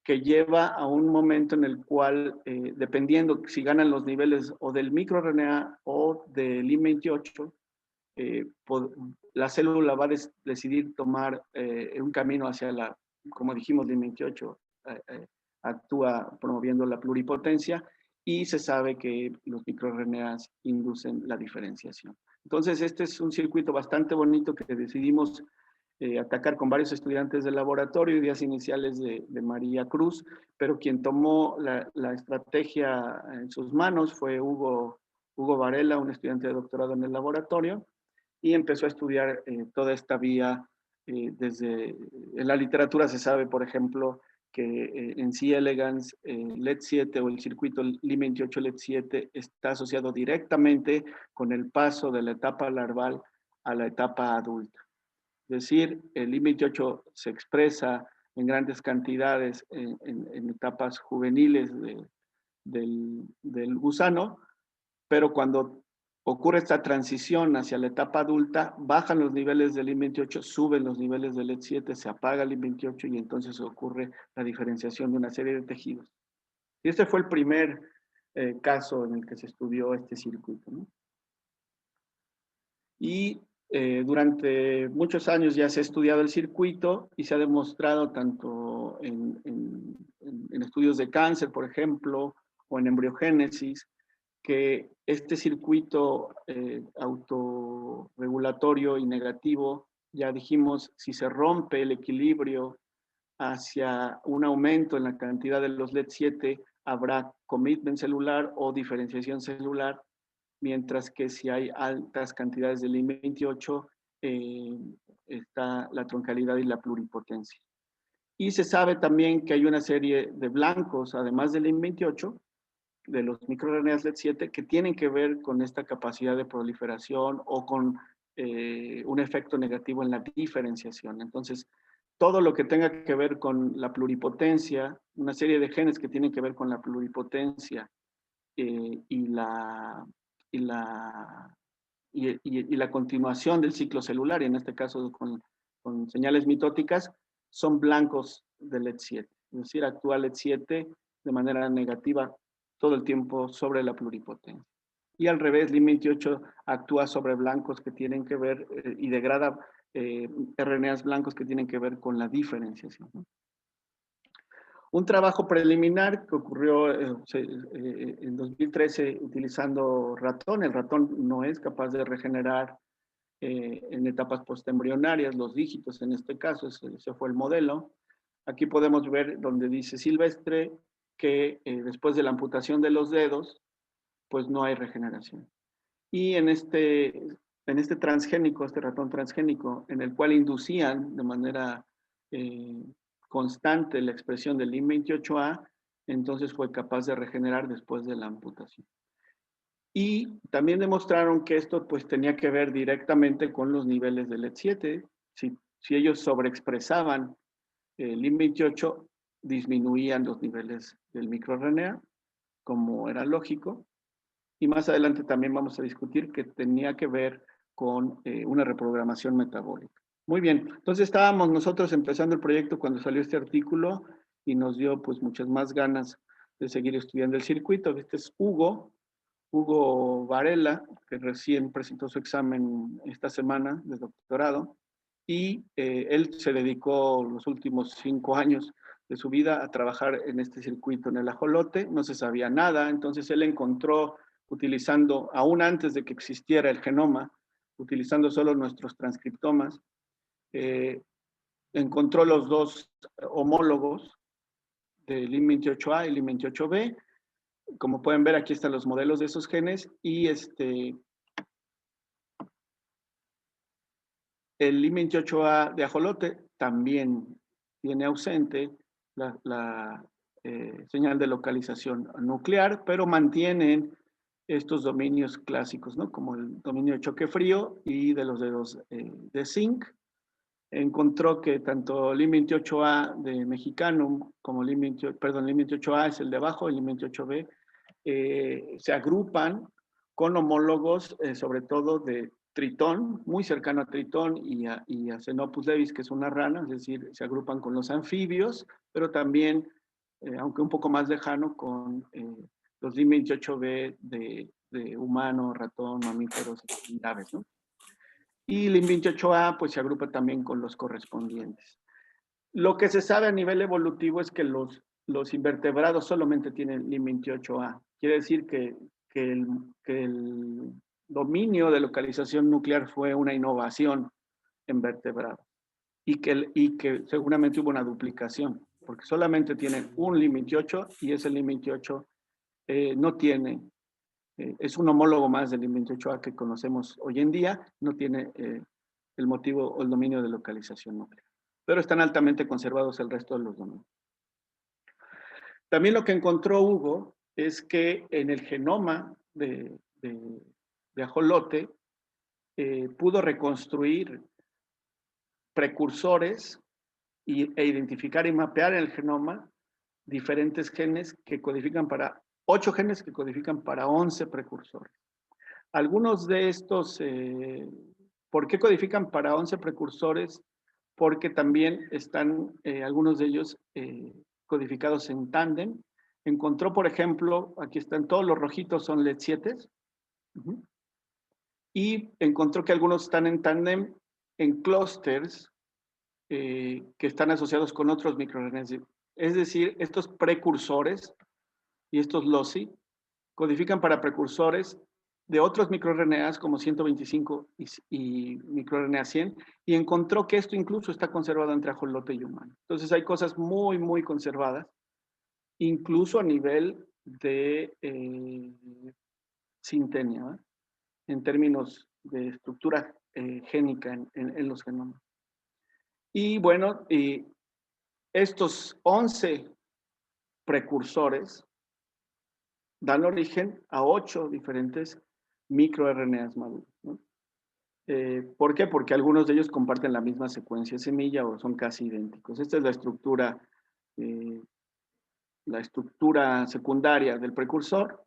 que lleva a un momento en el cual, dependiendo si ganan los niveles o del microRNA o del LIP28, la célula va a decidir tomar un camino hacia como dijimos, LIP28 actúa promoviendo la pluripotencia y se sabe que los microRNAs inducen la diferenciación. Entonces, este es un circuito bastante bonito que decidimos atacar con varios estudiantes del laboratorio, ideas iniciales de María Cruz, pero quien tomó la estrategia en sus manos fue Hugo Varela, un estudiante de doctorado en el laboratorio, y empezó a estudiar toda esta vía. En la literatura se sabe, por ejemplo, que en C. elegans LED7 o el circuito Li28 LED7 está asociado directamente con el paso de la etapa larval a la etapa adulta. Es decir, el Li28 se expresa en grandes cantidades en etapas juveniles del gusano, pero cuando ocurre esta transición hacia la etapa adulta, bajan los niveles del Li28, suben los niveles del LED7, se apaga el Li28 y entonces ocurre la diferenciación de una serie de tejidos. Y este fue el primer caso en el que se estudió este circuito, ¿no? Y durante muchos años ya se ha estudiado el circuito y se ha demostrado tanto en estudios de cáncer, por ejemplo, o en embriogénesis, que este circuito autorregulatorio y negativo, ya dijimos, si se rompe el equilibrio hacia un aumento en la cantidad de los LED7, habrá commitment celular o diferenciación celular, mientras que si hay altas cantidades de Li28, está la troncalidad y la pluripotencia. Y se sabe también que hay una serie de blancos, además del Li28, de los microRNAs LED7, que tienen que ver con esta capacidad de proliferación o con un efecto negativo en la diferenciación. Entonces, todo lo que tenga que ver con la pluripotencia, una serie de genes que tienen que ver con la pluripotencia y la continuación del ciclo celular, y en este caso con señales mitóticas, son blancos de LED7. Es decir, actúa LED7 de manera negativa todo el tiempo sobre la pluripotencia. Y al revés, Li28 actúa sobre blancos que tienen que ver y degrada RNAs blancos que tienen que ver con la diferenciación, ¿no? Un trabajo preliminar que ocurrió en 2013 utilizando ratón. El ratón no es capaz de regenerar en etapas postembrionarias los dígitos, en este caso, ese fue el modelo. Aquí podemos ver donde dice Silvestre que después de la amputación de los dedos, pues no hay regeneración. Y en este transgénico, este ratón transgénico, en el cual inducían de manera constante la expresión del Li28A, entonces fue capaz de regenerar después de la amputación. Y también demostraron que esto pues tenía que ver directamente con los niveles de LED7. Si ellos sobreexpresaban el Li28, disminuían los niveles del microRNA, como era lógico. Y más adelante también vamos a discutir que tenía que ver con una reprogramación metabólica. Muy bien, entonces estábamos nosotros empezando el proyecto cuando salió este artículo y nos dio pues muchas más ganas de seguir estudiando el circuito. Este es Hugo Varela, que recién presentó su examen esta semana de doctorado, y él se dedicó los últimos 5 años de su vida a trabajar en este circuito en el ajolote. No se sabía nada, entonces él encontró, utilizando, aún antes de que existiera el genoma, utilizando solo nuestros transcriptomas, encontró los dos homólogos de Li28A y Li28B. Como pueden ver, aquí están los modelos de esos genes y el Li28A de ajolote también tiene ausente la señal de localización nuclear, pero mantienen estos dominios clásicos, ¿no? Como el dominio de choque frío y de los dedos de zinc. Encontró que tanto Li28A de Mexicanum como Li28A es el de abajo, el Li28B, se agrupan con homólogos, sobre todo de Tritón, muy cercano a Tritón y a Xenopus levis, que es una rana, es decir, se agrupan con los anfibios, pero también, aunque un poco más lejano, con los Li28B de humano, ratón, mamíferos y aves, ¿no? Y Li28A pues se agrupa también con los correspondientes. Lo que se sabe a nivel evolutivo es que los invertebrados solamente tienen Li28A. Quiere decir que el dominio de localización nuclear fue una innovación en vertebrados y que seguramente hubo una duplicación, porque solamente tienen un Li28 y ese Li28 no tiene, es un homólogo más del Li28A que conocemos hoy en día, no tiene el motivo o el dominio de localización nuclear, pero están altamente conservados el resto de los dominios. También lo que encontró Hugo es que en el genoma de ajolote pudo reconstruir precursores e identificar y mapear en el genoma diferentes genes que codifican para 8 genes que codifican para 11 precursores. Algunos de estos, ¿por qué codifican para 11 precursores? Porque también están algunos de ellos codificados en tándem. Encontró, por ejemplo, aquí están todos los rojitos, son LED7. Y encontró que algunos están en tándem en clústeres que están asociados con otros microRNAs. Es decir, estos precursores y estos LOSI codifican para precursores de otros microRNAs como 125 y microRNA 100, y encontró que esto incluso está conservado entre ajolote y humano. Entonces hay cosas muy, muy conservadas, incluso a nivel de sintenia, ¿eh? En términos de estructura génica en los genomas. Y bueno, estos 11 precursores dan origen a 8 diferentes microRNAs maduros, ¿no? ¿Por qué? Porque algunos de ellos comparten la misma secuencia semilla o son casi idénticos. Esta es la estructura secundaria del precursor,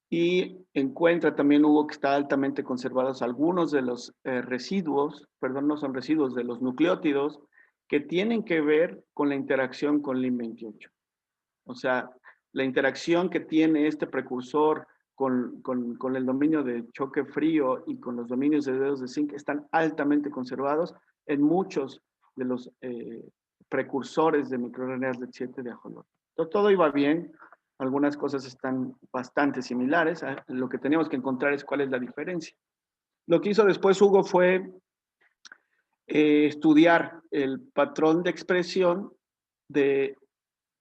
y encuentra también Hugo que está altamente conservados algunos de los residuos, perdón, no son residuos, de los nucleótidos que tienen que ver con la interacción con LIM28. O sea, la interacción que tiene este precursor con el dominio de choque frío y con los dominios de dedos de zinc están altamente conservados en muchos de los precursores de microRNAs de 7 de ajolote. Entonces, todo iba bien, algunas cosas están bastante similares, lo que teníamos que encontrar es cuál es la diferencia. Lo que hizo después Hugo fue estudiar el patrón de expresión de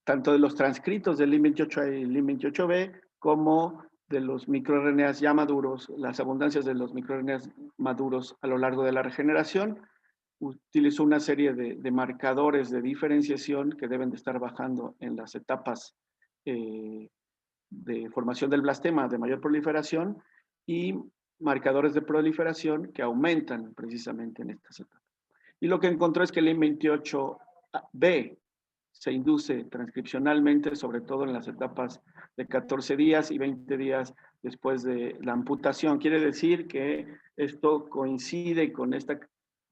tanto de los transcritos del LIM28A y LIM28B, como de los microRNAs ya maduros, las abundancias de los microRNAs maduros a lo largo de la regeneración. Utilizó una serie de marcadores de diferenciación que deben de estar bajando en las etapas de formación del blastema de mayor proliferación y marcadores de proliferación que aumentan precisamente en estas etapas. Y lo que encontró es que el LIM28B se induce transcripcionalmente, sobre todo en las etapas de 14 días y 20 días después de la amputación. Quiere decir que esto coincide con esta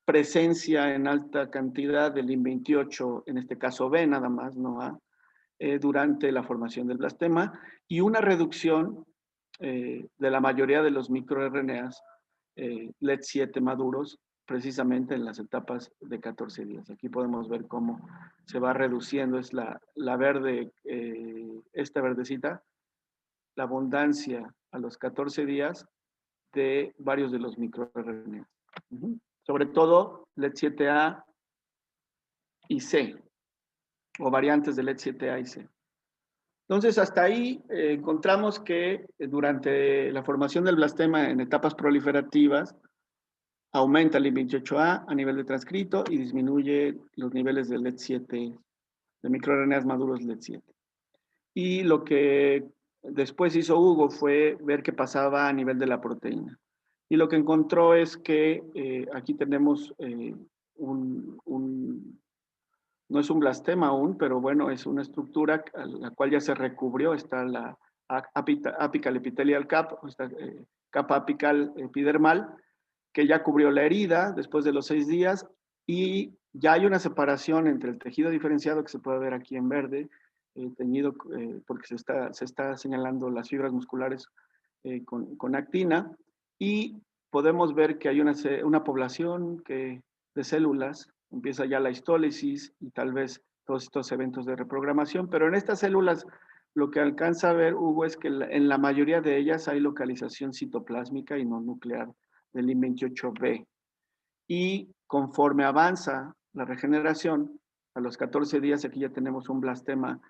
presencia en alta cantidad del LIM28, en este caso B nada más, no A, durante la formación del blastema, y una reducción de la mayoría de los microRNAs LED7 maduros precisamente en las etapas de 14 días. Aquí podemos ver cómo se va reduciendo, es la verde, esta verdecita, la abundancia a los 14 días de varios de los microRNAs. Sobre todo LED7A y C, o variantes de LED7A y C. Entonces, hasta ahí encontramos que durante la formación del blastema en etapas proliferativas, aumenta el LIM28A a nivel de transcrito y disminuye los niveles de LED7, de microRNAs maduros LED7. Y lo que después hizo Hugo fue ver qué pasaba a nivel de la proteína. Y lo que encontró es que aquí tenemos no es un blastema aún, pero bueno, es una estructura a la cual ya se recubrió, está la apical epithelial cap, esta capa apical epidermal, que ya cubrió la herida después de los 6 días, y ya hay una separación entre el tejido diferenciado que se puede ver aquí en verde, teñido porque se está señalando las fibras musculares con actina, y podemos ver que hay una población de células, empieza ya la histólisis y tal vez todos estos eventos de reprogramación, pero en estas células lo que alcanza a ver Hugo es que en la mayoría de ellas hay localización citoplásmica y no nuclear del LIM28B. Y conforme avanza la regeneración, a los 14 días aquí ya tenemos un blastema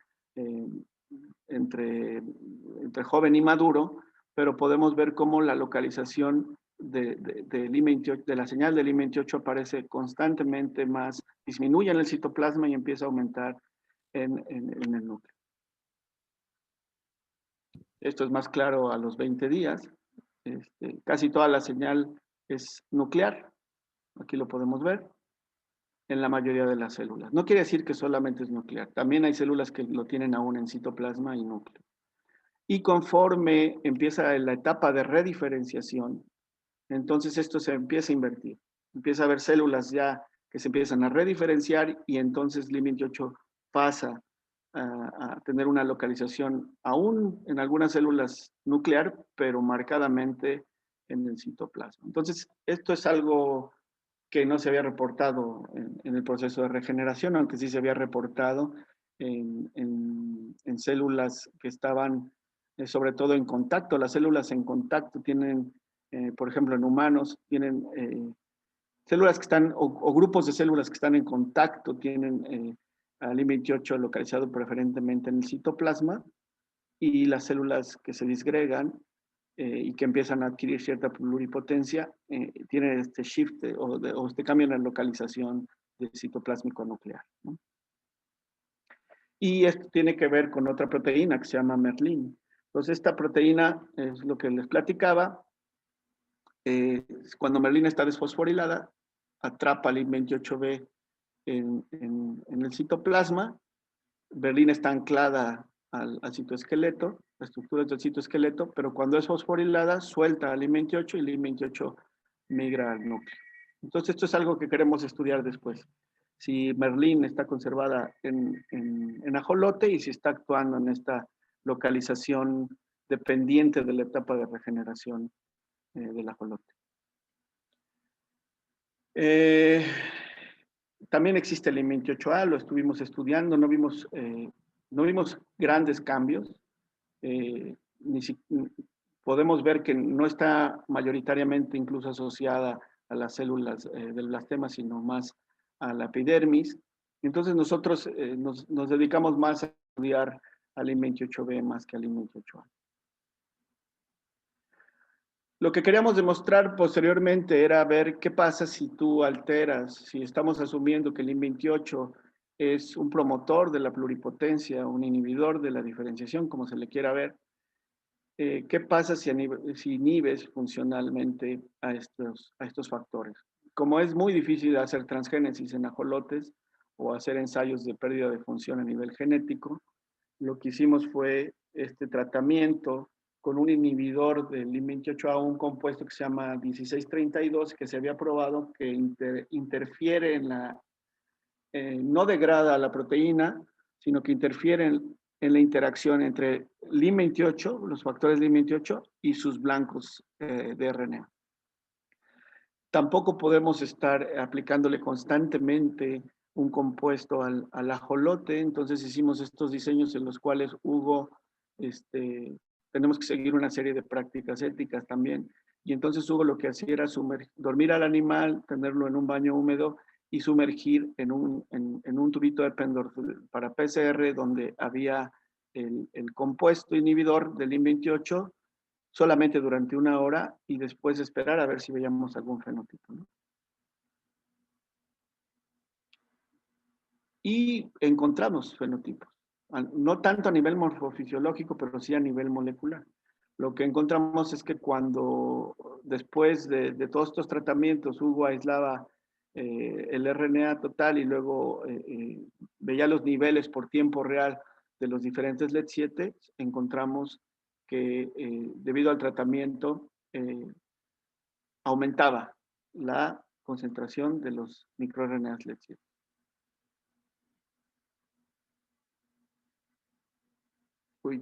entre joven y maduro, pero podemos ver cómo la localización de la señal del LIM28 aparece constantemente más, disminuye en el citoplasma y empieza a aumentar en el núcleo. Esto es más claro a los 20 días. Casi toda la señal es nuclear. Aquí lo podemos ver en la mayoría de las células. No quiere decir que solamente es nuclear. También hay células que lo tienen aún en citoplasma y núcleo. Y conforme empieza la etapa de rediferenciación, entonces esto se empieza a invertir. Empieza a haber células ya que se empiezan a rediferenciar y entonces LIM28 pasa a tener una localización aún en algunas células nuclear, pero marcadamente en el citoplasma. Entonces, esto es algo que no se había reportado en el proceso de regeneración, aunque sí se había reportado en células que estaban sobre todo en contacto. Las células en contacto tienen, por ejemplo, en humanos, tienen células que están, o grupos de células que están en contacto, tienen al LIM28 localizado preferentemente en el citoplasma, y las células que se disgregan y que empiezan a adquirir cierta pluripotencia, tienen este shift o este cambio en la localización del citoplásmico nuclear, ¿no? Y esto tiene que ver con otra proteína que se llama Merlin. Entonces, esta proteína es lo que les platicaba. Cuando Merlin está desfosforilada, atrapa LIM28B en el citoplasma. Merlin está anclada al citoesqueleto, las estructuras del citoesqueleto, pero cuando es fosforilada, suelta al LIM28 y el LIM28 migra al núcleo. Entonces, esto es algo que queremos estudiar después. Si Merlin está conservada en ajolote y si está actuando en esta localización dependiente de la etapa de regeneración del ajolote. También existe el LIM28A, lo estuvimos estudiando, no vimos grandes cambios. Podemos ver que no está mayoritariamente incluso asociada a las células del blastema, sino más a la epidermis. Entonces nosotros nos dedicamos más a estudiar al LIM28B más que al LIM28A. Lo que queríamos demostrar posteriormente era ver qué pasa si tú alteras, si estamos asumiendo que el LIM28 es un promotor de la pluripotencia, un inhibidor de la diferenciación, como se le quiera ver. ¿Qué pasa si inhibes funcionalmente a estos factores? Como es muy difícil hacer transgénesis en ajolotes o hacer ensayos de pérdida de función a nivel genético, lo que hicimos fue este tratamiento con un inhibidor del LIM28A, un compuesto que se llama 1632, que se había probado que interfiere en no degrada la proteína, sino que interfiere en la interacción entre LIM28, los factores LIM28 y sus blancos de RNA. Tampoco podemos estar aplicándole constantemente un compuesto al ajolote, entonces hicimos estos diseños en los cuales tenemos que seguir una serie de prácticas éticas también, y entonces Hugo lo que hacía era dormir al animal, tenerlo en un baño húmedo y sumergir en un tubito de Pendorf para PCR donde había el compuesto inhibidor del LIM28 solamente durante 1 hora y después esperar a ver si veíamos algún fenotipo, ¿no? Y encontramos fenotipos, no tanto a nivel morfofisiológico, pero sí a nivel molecular. Lo que encontramos es que cuando después de todos estos tratamientos Hugo aislaba el RNA total y luego veía los niveles por tiempo real de los diferentes LED7, encontramos que debido al tratamiento aumentaba la concentración de los microRNAs LED7. Uy,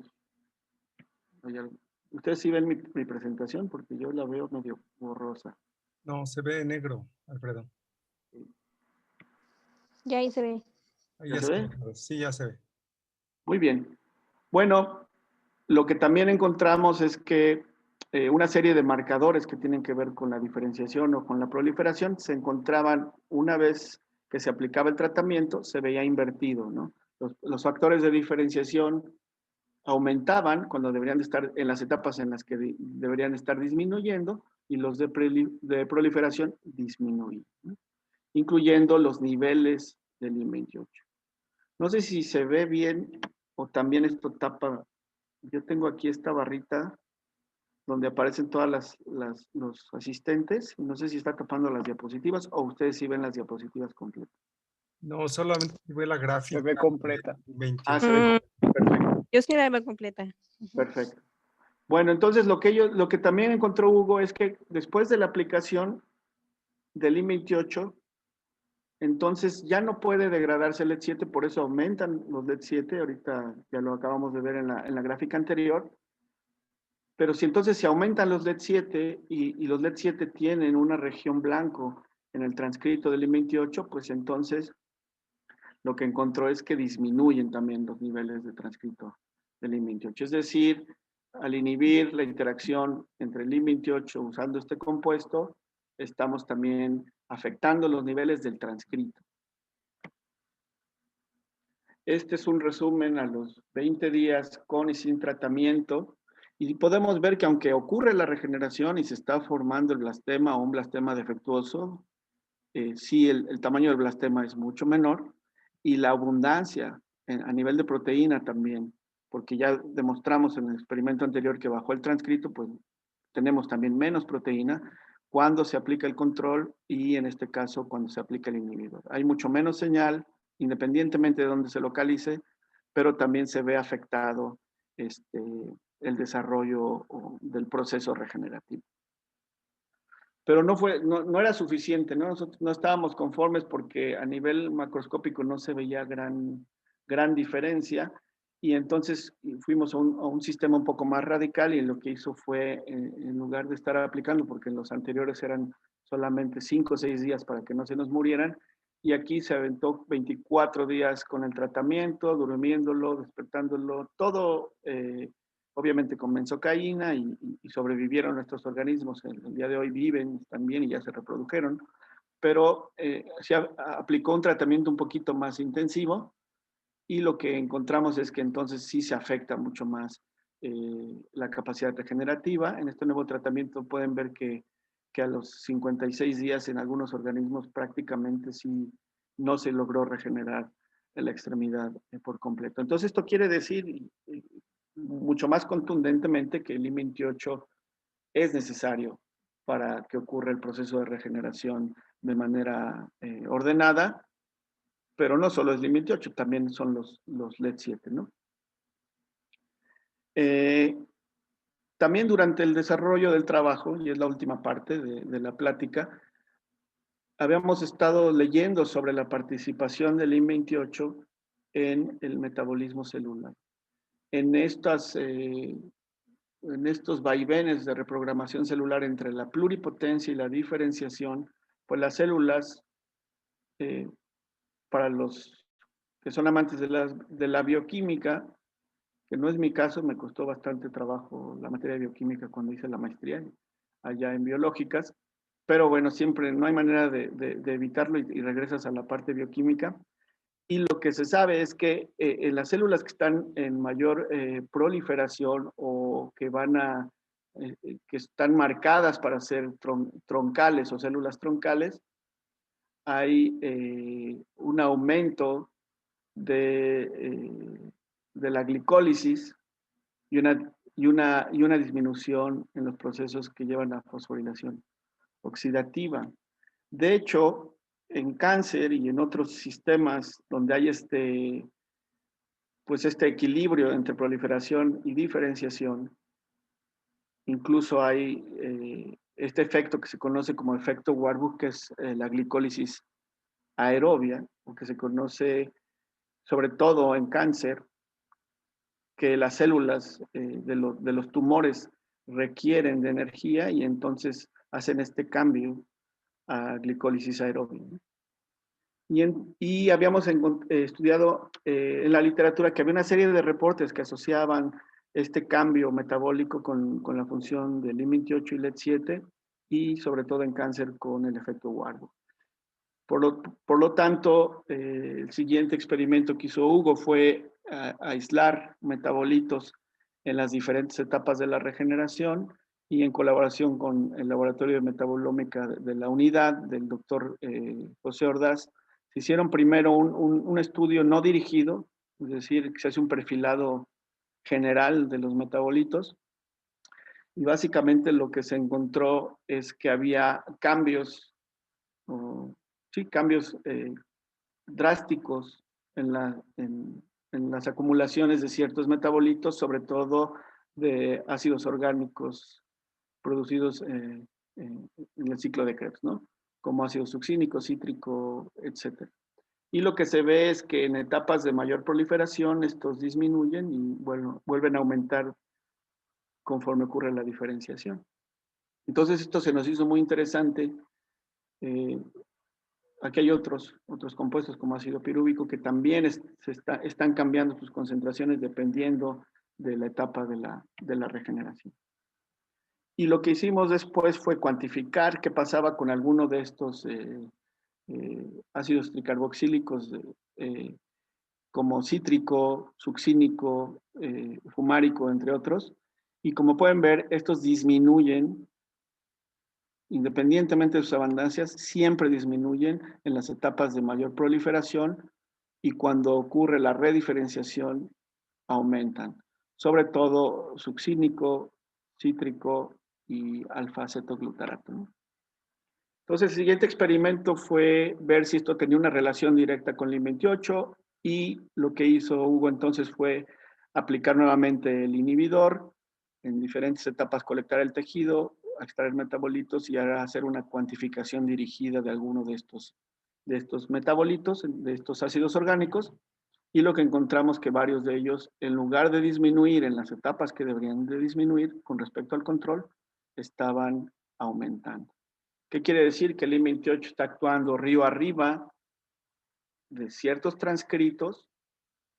ustedes sí ven mi presentación porque yo la veo medio borrosa. No, se ve negro, Alfredo. Ya ahí se ve. Ahí ¿Ya se ve? Sí, ya se ve. Muy bien. Bueno, lo que también encontramos es que una serie de marcadores que tienen que ver con la diferenciación o con la proliferación se encontraban una vez que se aplicaba el tratamiento, se veía invertido, ¿no? Los factores de diferenciación aumentaban cuando deberían de estar en las etapas en las que deberían estar disminuyendo y los de proliferación disminuían, ¿no? Incluyendo los niveles del LIM28. No sé si se ve bien o también esto tapa yo tengo aquí esta barrita donde aparecen todas los asistentes. No sé si está tapando las diapositivas o ustedes sí ven las diapositivas completas. No, solamente ve la Se gráfica. ve completa. 28. Ah, se ve perfecto. Yo sí la veo completa. Perfecto. Bueno, entonces lo que también encontró Hugo es que después de la aplicación del I-28, entonces ya no puede degradarse el LED7, por eso aumentan los LED7, ahorita ya lo acabamos de ver en la gráfica anterior, pero si entonces se aumentan los LED7 y los LED7 tienen una región blanco en el transcrito del I-28, pues entonces lo que encontró es que disminuyen también los niveles de transcrito del I-28. Es decir, al inhibir la interacción entre el I-28 usando este compuesto, estamos también afectando los niveles del transcrito. Este es un resumen a los 20 días con y sin tratamiento. Y podemos ver que aunque ocurre la regeneración y se está formando el blastema o un blastema defectuoso, sí el tamaño del blastema es mucho menor y la abundancia a nivel de proteína también, porque ya demostramos en el experimento anterior que bajo el transcrito, pues tenemos también menos proteína cuando se aplica el control y en este caso cuando se aplica el inhibidor. Hay mucho menos señal, independientemente de dónde se localice, pero también se ve afectado el desarrollo del proceso regenerativo. Pero no era suficiente, ¿no? Nosotros no estábamos conformes porque a nivel macroscópico no se veía gran diferencia y entonces fuimos a un sistema un poco más radical y lo que hizo fue, en lugar de estar aplicando, porque en los anteriores eran solamente 5 o 6 días para que no se nos murieran, y aquí se aventó 24 días con el tratamiento, durmiéndolo, despertándolo, todo obviamente con benzocaína y sobrevivieron nuestros organismos. El día de hoy viven también y ya se reprodujeron, pero se aplicó un tratamiento un poquito más intensivo y lo que encontramos es que entonces sí se afecta mucho más la capacidad regenerativa. En este nuevo tratamiento pueden ver que a los 56 días en algunos organismos prácticamente sí no se logró regenerar la extremidad por completo. Entonces esto quiere decir mucho más contundentemente que el I-28 es necesario para que ocurra el proceso de regeneración de manera ordenada, pero no solo es el I-28, también son los LED7, ¿no? También durante el desarrollo del trabajo, y es la última parte de la plática, habíamos estado leyendo sobre la participación del I-28 en el metabolismo celular. En estos vaivenes de reprogramación celular entre la pluripotencia y la diferenciación, pues las células, para los que son amantes de la bioquímica, que no es mi caso, me costó bastante trabajo la materia de bioquímica cuando hice la maestría allá en biológicas, pero bueno, siempre no hay manera de evitarlo y regresas a la parte bioquímica. Y lo que se sabe es que en las células que están en mayor proliferación o que que están marcadas para ser troncales o células troncales, hay un aumento de la glicólisis y una disminución en los procesos que llevan a fosforilación oxidativa. De hecho, en cáncer y en otros sistemas donde hay pues este equilibrio entre proliferación y diferenciación, incluso hay este efecto que se conoce como efecto Warburg, que es la glicólisis aerobia, o que se conoce sobre todo en cáncer, que las células de los tumores requieren de energía y entonces hacen este cambio a glicólisis aerobia. Y habíamos estudiado en la literatura que había una serie de reportes que asociaban este cambio metabólico con la función del I-28 y LED7 y sobre todo en cáncer con el efecto Warburg. Por lo tanto, el siguiente experimento que hizo Hugo fue aislar metabolitos en las diferentes etapas de la regeneración y en colaboración con el Laboratorio de Metabolómica de la unidad del doctor José Ordaz, se hicieron primero un estudio no dirigido, es decir, que se hace un perfilado general de los metabolitos. Y básicamente lo que se encontró es que había cambios, sí, cambios drásticos en, en las acumulaciones de ciertos metabolitos, sobre todo de ácidos orgánicos producidos en el ciclo de Krebs, ¿no? Como ácido succínico, cítrico, etc. Y lo que se ve es que en etapas de mayor proliferación estos disminuyen y bueno, vuelven a aumentar conforme ocurre la diferenciación. Entonces esto se nos hizo muy interesante. Aquí hay otros compuestos como ácido pirúvico que también están cambiando sus concentraciones dependiendo de la etapa de la regeneración. Y lo que hicimos después fue cuantificar qué pasaba con alguno de estos ácidos tricarboxílicos como cítrico, succínico, fumárico, entre otros. Y como pueden ver, estos disminuyen, independientemente de sus abundancias, siempre disminuyen en las etapas de mayor proliferación y cuando ocurre la rediferenciación, aumentan. Sobre todo succínico, cítrico y alfa-acetoglutarato, ¿no? Entonces, el siguiente experimento fue ver si esto tenía una relación directa con LIM28 y lo que hizo Hugo entonces fue aplicar nuevamente el inhibidor en diferentes etapas, colectar el tejido, extraer metabolitos y hacer una cuantificación dirigida de alguno de estos metabolitos, de estos ácidos orgánicos. Y lo que encontramos que varios de ellos, en lugar de disminuir en las etapas que deberían de disminuir con respecto al control, estaban aumentando. ¿Qué quiere decir? Que el LIM28 está actuando río arriba de ciertos transcritos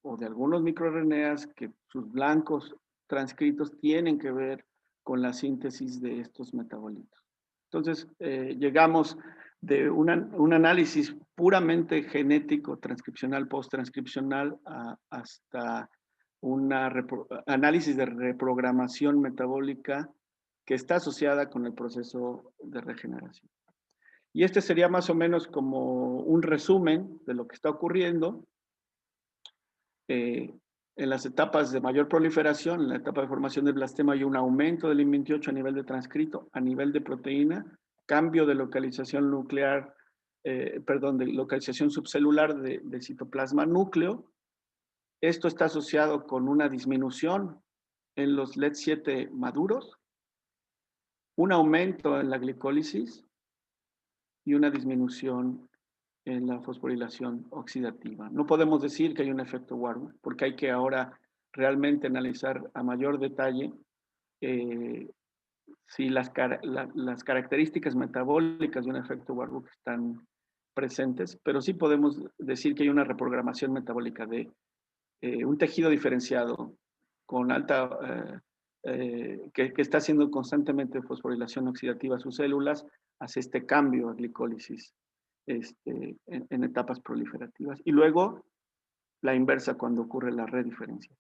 o de algunos microRNAs que sus blancos transcritos tienen que ver con la síntesis de estos metabolitos. Entonces, llegamos de un análisis puramente genético, transcripcional, post-transcripcional, hasta un análisis de reprogramación metabólica que está asociada con el proceso de regeneración. Y este sería más o menos como un resumen de lo que está ocurriendo en las etapas de mayor proliferación. En la etapa de formación del blastema hay un aumento del LIM28 a nivel de transcrito, a nivel de proteína, cambio de localización nuclear, de localización subcelular de citoplasma núcleo. Esto está asociado con una disminución en los LED7 maduros, un aumento en la glicólisis y una disminución en la fosforilación oxidativa. No podemos decir que hay un efecto Warburg, porque hay que ahora realmente analizar a mayor detalle si las características metabólicas de un efecto Warburg están presentes, pero sí podemos decir que hay una reprogramación metabólica de un tejido diferenciado con alta, que está haciendo constantemente fosforilación oxidativa a sus células, hace este cambio a glicólisis en etapas proliferativas. Y luego la inversa cuando ocurre la rediferenciación.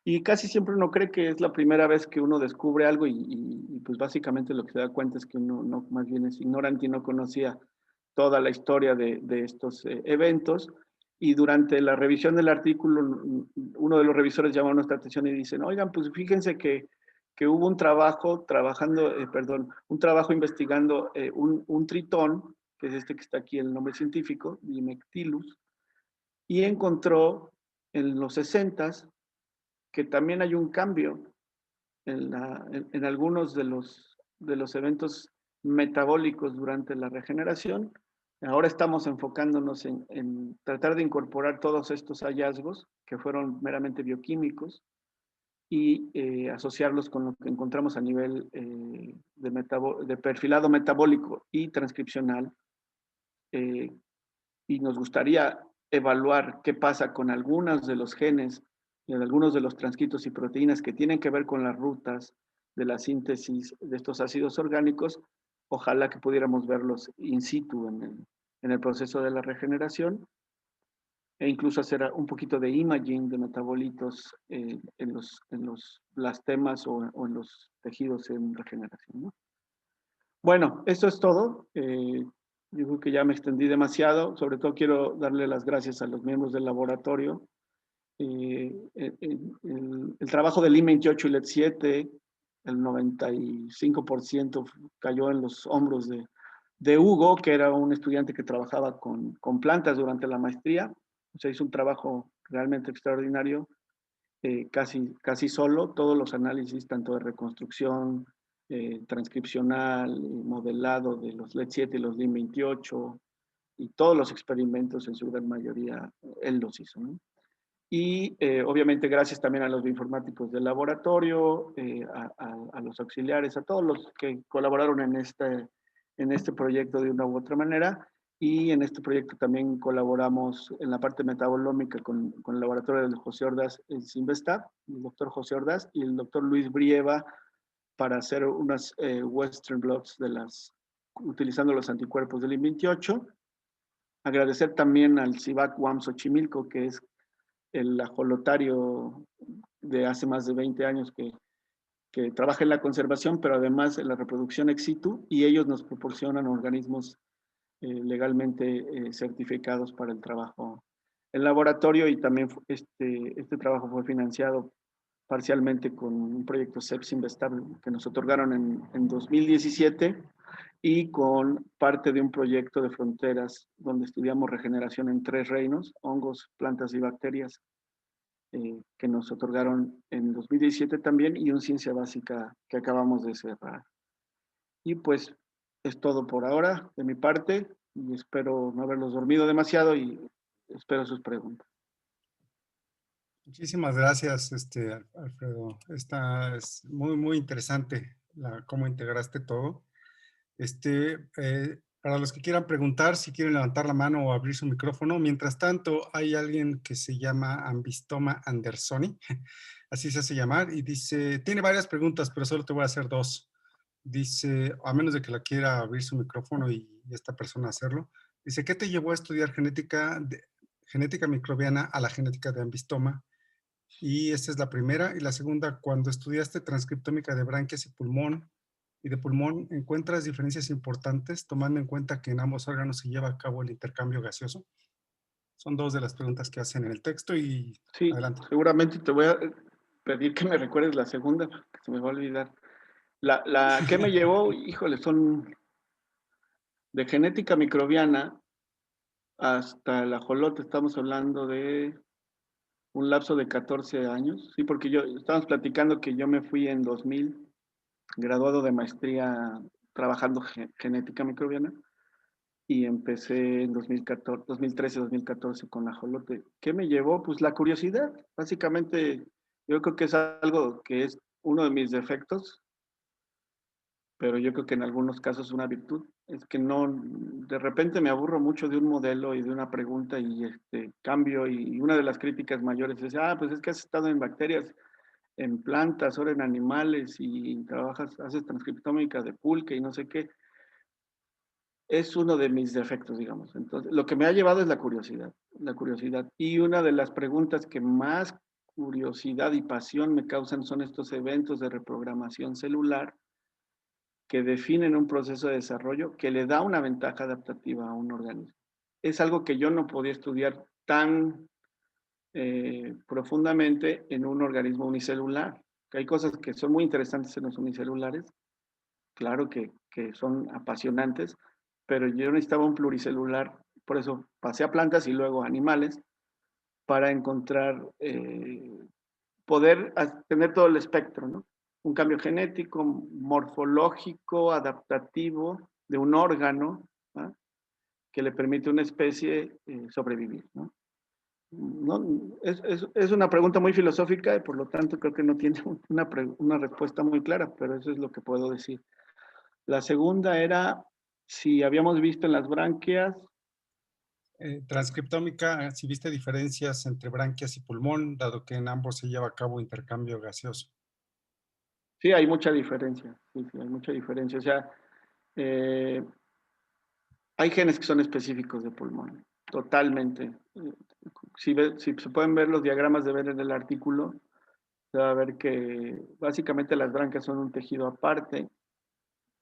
Y casi siempre uno cree que es la primera vez que uno descubre algo y pues básicamente lo que se da cuenta es que uno no, más bien es ignorante y no conocía toda la historia de estos eventos. Y durante la revisión del artículo, uno de los revisores llama a nuestra atención y dicen, oigan, pues fíjense que hubo un trabajo un trabajo investigando un tritón, que es este que está aquí el nombre científico, Dimectilus, y encontró en los 60s que también hay un cambio en algunos de los eventos metabólicos durante la regeneración. Ahora estamos enfocándonos en tratar de incorporar todos estos hallazgos que fueron meramente bioquímicos y asociarlos con lo que encontramos a nivel de perfilado metabólico y transcripcional. Y nos gustaría evaluar qué pasa con algunos de los genes y algunos de los transcritos y proteínas que tienen que ver con las rutas de la síntesis de estos ácidos orgánicos. Ojalá que pudiéramos verlos in situ en el proceso de la regeneración e incluso hacer un poquito de imaging de metabolitos en los blastemas o en los tejidos en regeneración, ¿no? Bueno, esto es todo. Yo creo que ya me extendí demasiado. Sobre todo quiero darle las gracias a los miembros del laboratorio el trabajo de LIM-28 y LED-7, el 95% cayó en los hombros de Hugo, que era un estudiante que trabajaba con plantas durante la maestría. O sea, hizo un trabajo realmente extraordinario, casi solo. Todos los análisis, tanto de reconstrucción, transcripcional, modelado de los LED-7 y los LIM-28, y todos los experimentos en su gran mayoría, él los hizo, ¿no? Y obviamente gracias también a los bioinformáticos del laboratorio, a los auxiliares, a todos los que colaboraron en este proyecto de una u otra manera. Y en este proyecto también colaboramos en la parte metabolómica con el laboratorio del José Ordaz, el Sinvestab, el doctor José Ordaz y el doctor Luis Brieva, para hacer unas Western blots utilizando los anticuerpos del IM28. Agradecer también al CIVAC UAM Xochimilco, que es el ajolotario de hace más de 20 años que trabaja en la conservación, pero además en la reproducción ex situ, y ellos nos proporcionan organismos legalmente certificados para el trabajo en laboratorio, y también este trabajo fue financiado parcialmente con un proyecto CEPS Investable que nos otorgaron en 2017, y con parte de un proyecto de fronteras donde estudiamos regeneración en 3 reinos: hongos, plantas y bacterias, que nos otorgaron en 2017 también, y un ciencia básica que acabamos de cerrar. Y pues es todo por ahora de mi parte, y espero no haberlos dormido demasiado, y espero sus preguntas. Muchísimas gracias, Alfredo. Es muy, muy interesante cómo integraste todo. Para los que quieran preguntar, si quieren levantar la mano o abrir su micrófono. Mientras tanto, hay alguien que se llama Ambistoma Andersoni, así se hace llamar, y dice, tiene varias preguntas, pero solo te voy a hacer 2. Dice, a menos de que la quiera abrir su micrófono y esta persona hacerlo, dice, ¿qué te llevó a estudiar genética microbiana a la genética de Ambistoma? Y esta es la primera. Y la segunda, cuando estudiaste transcriptómica de branquias y pulmón, y de pulmón, ¿encuentras diferencias importantes tomando en cuenta que en ambos órganos se lleva a cabo el intercambio gaseoso? Son 2 de las preguntas que hacen en el texto y Sí, adelante. seguramente te voy a pedir que me recuerdes la segunda, porque se me va a olvidar. La que me llevó, híjole, son de genética microbiana hasta el ajolote, estamos hablando de un lapso de 14 años, sí, porque estábamos platicando que yo me fui en 2000, graduado de maestría trabajando genética microbiana, y empecé en 2014, 2013, 2014 con la ajolote. ¿Qué me llevó? Pues la curiosidad. Básicamente, yo creo que es algo que es uno de mis defectos, pero yo creo que en algunos casos una virtud. Es que no, de repente me aburro mucho de un modelo y de una pregunta, y cambio, y una de las críticas mayores es, pues es que has estado en bacterias, en plantas, ahora en animales, y haces transcriptómica de pulque y no sé qué. Es uno de mis defectos, digamos. Entonces, lo que me ha llevado es la curiosidad, la curiosidad. Y una de las preguntas que más curiosidad y pasión me causan son estos eventos de reprogramación celular que definen un proceso de desarrollo que le da una ventaja adaptativa a un organismo. Es algo que yo no podía estudiar tan profundamente en un organismo unicelular. Que hay cosas que son muy interesantes en los unicelulares, claro que son apasionantes, pero yo necesitaba un pluricelular, por eso pasé a plantas y luego a animales, para encontrar, poder tener todo el espectro, ¿no? Un cambio genético, morfológico, adaptativo de un órgano, ¿no?, que le permite a una especie sobrevivir, ¿no? No, es una pregunta muy filosófica, y por lo tanto creo que no tiene una respuesta muy clara, pero eso es lo que puedo decir. La segunda era si habíamos visto en las branquias. Transcriptómica, si viste diferencias entre branquias y pulmón, dado que en ambos se lleva a cabo intercambio gaseoso. Sí, hay mucha diferencia. Sí, hay mucha diferencia. O sea, eh, hay genes que son específicos de pulmón, totalmente. Si se pueden ver los diagramas de ver en el artículo, se va a ver que básicamente las branquias son un tejido aparte.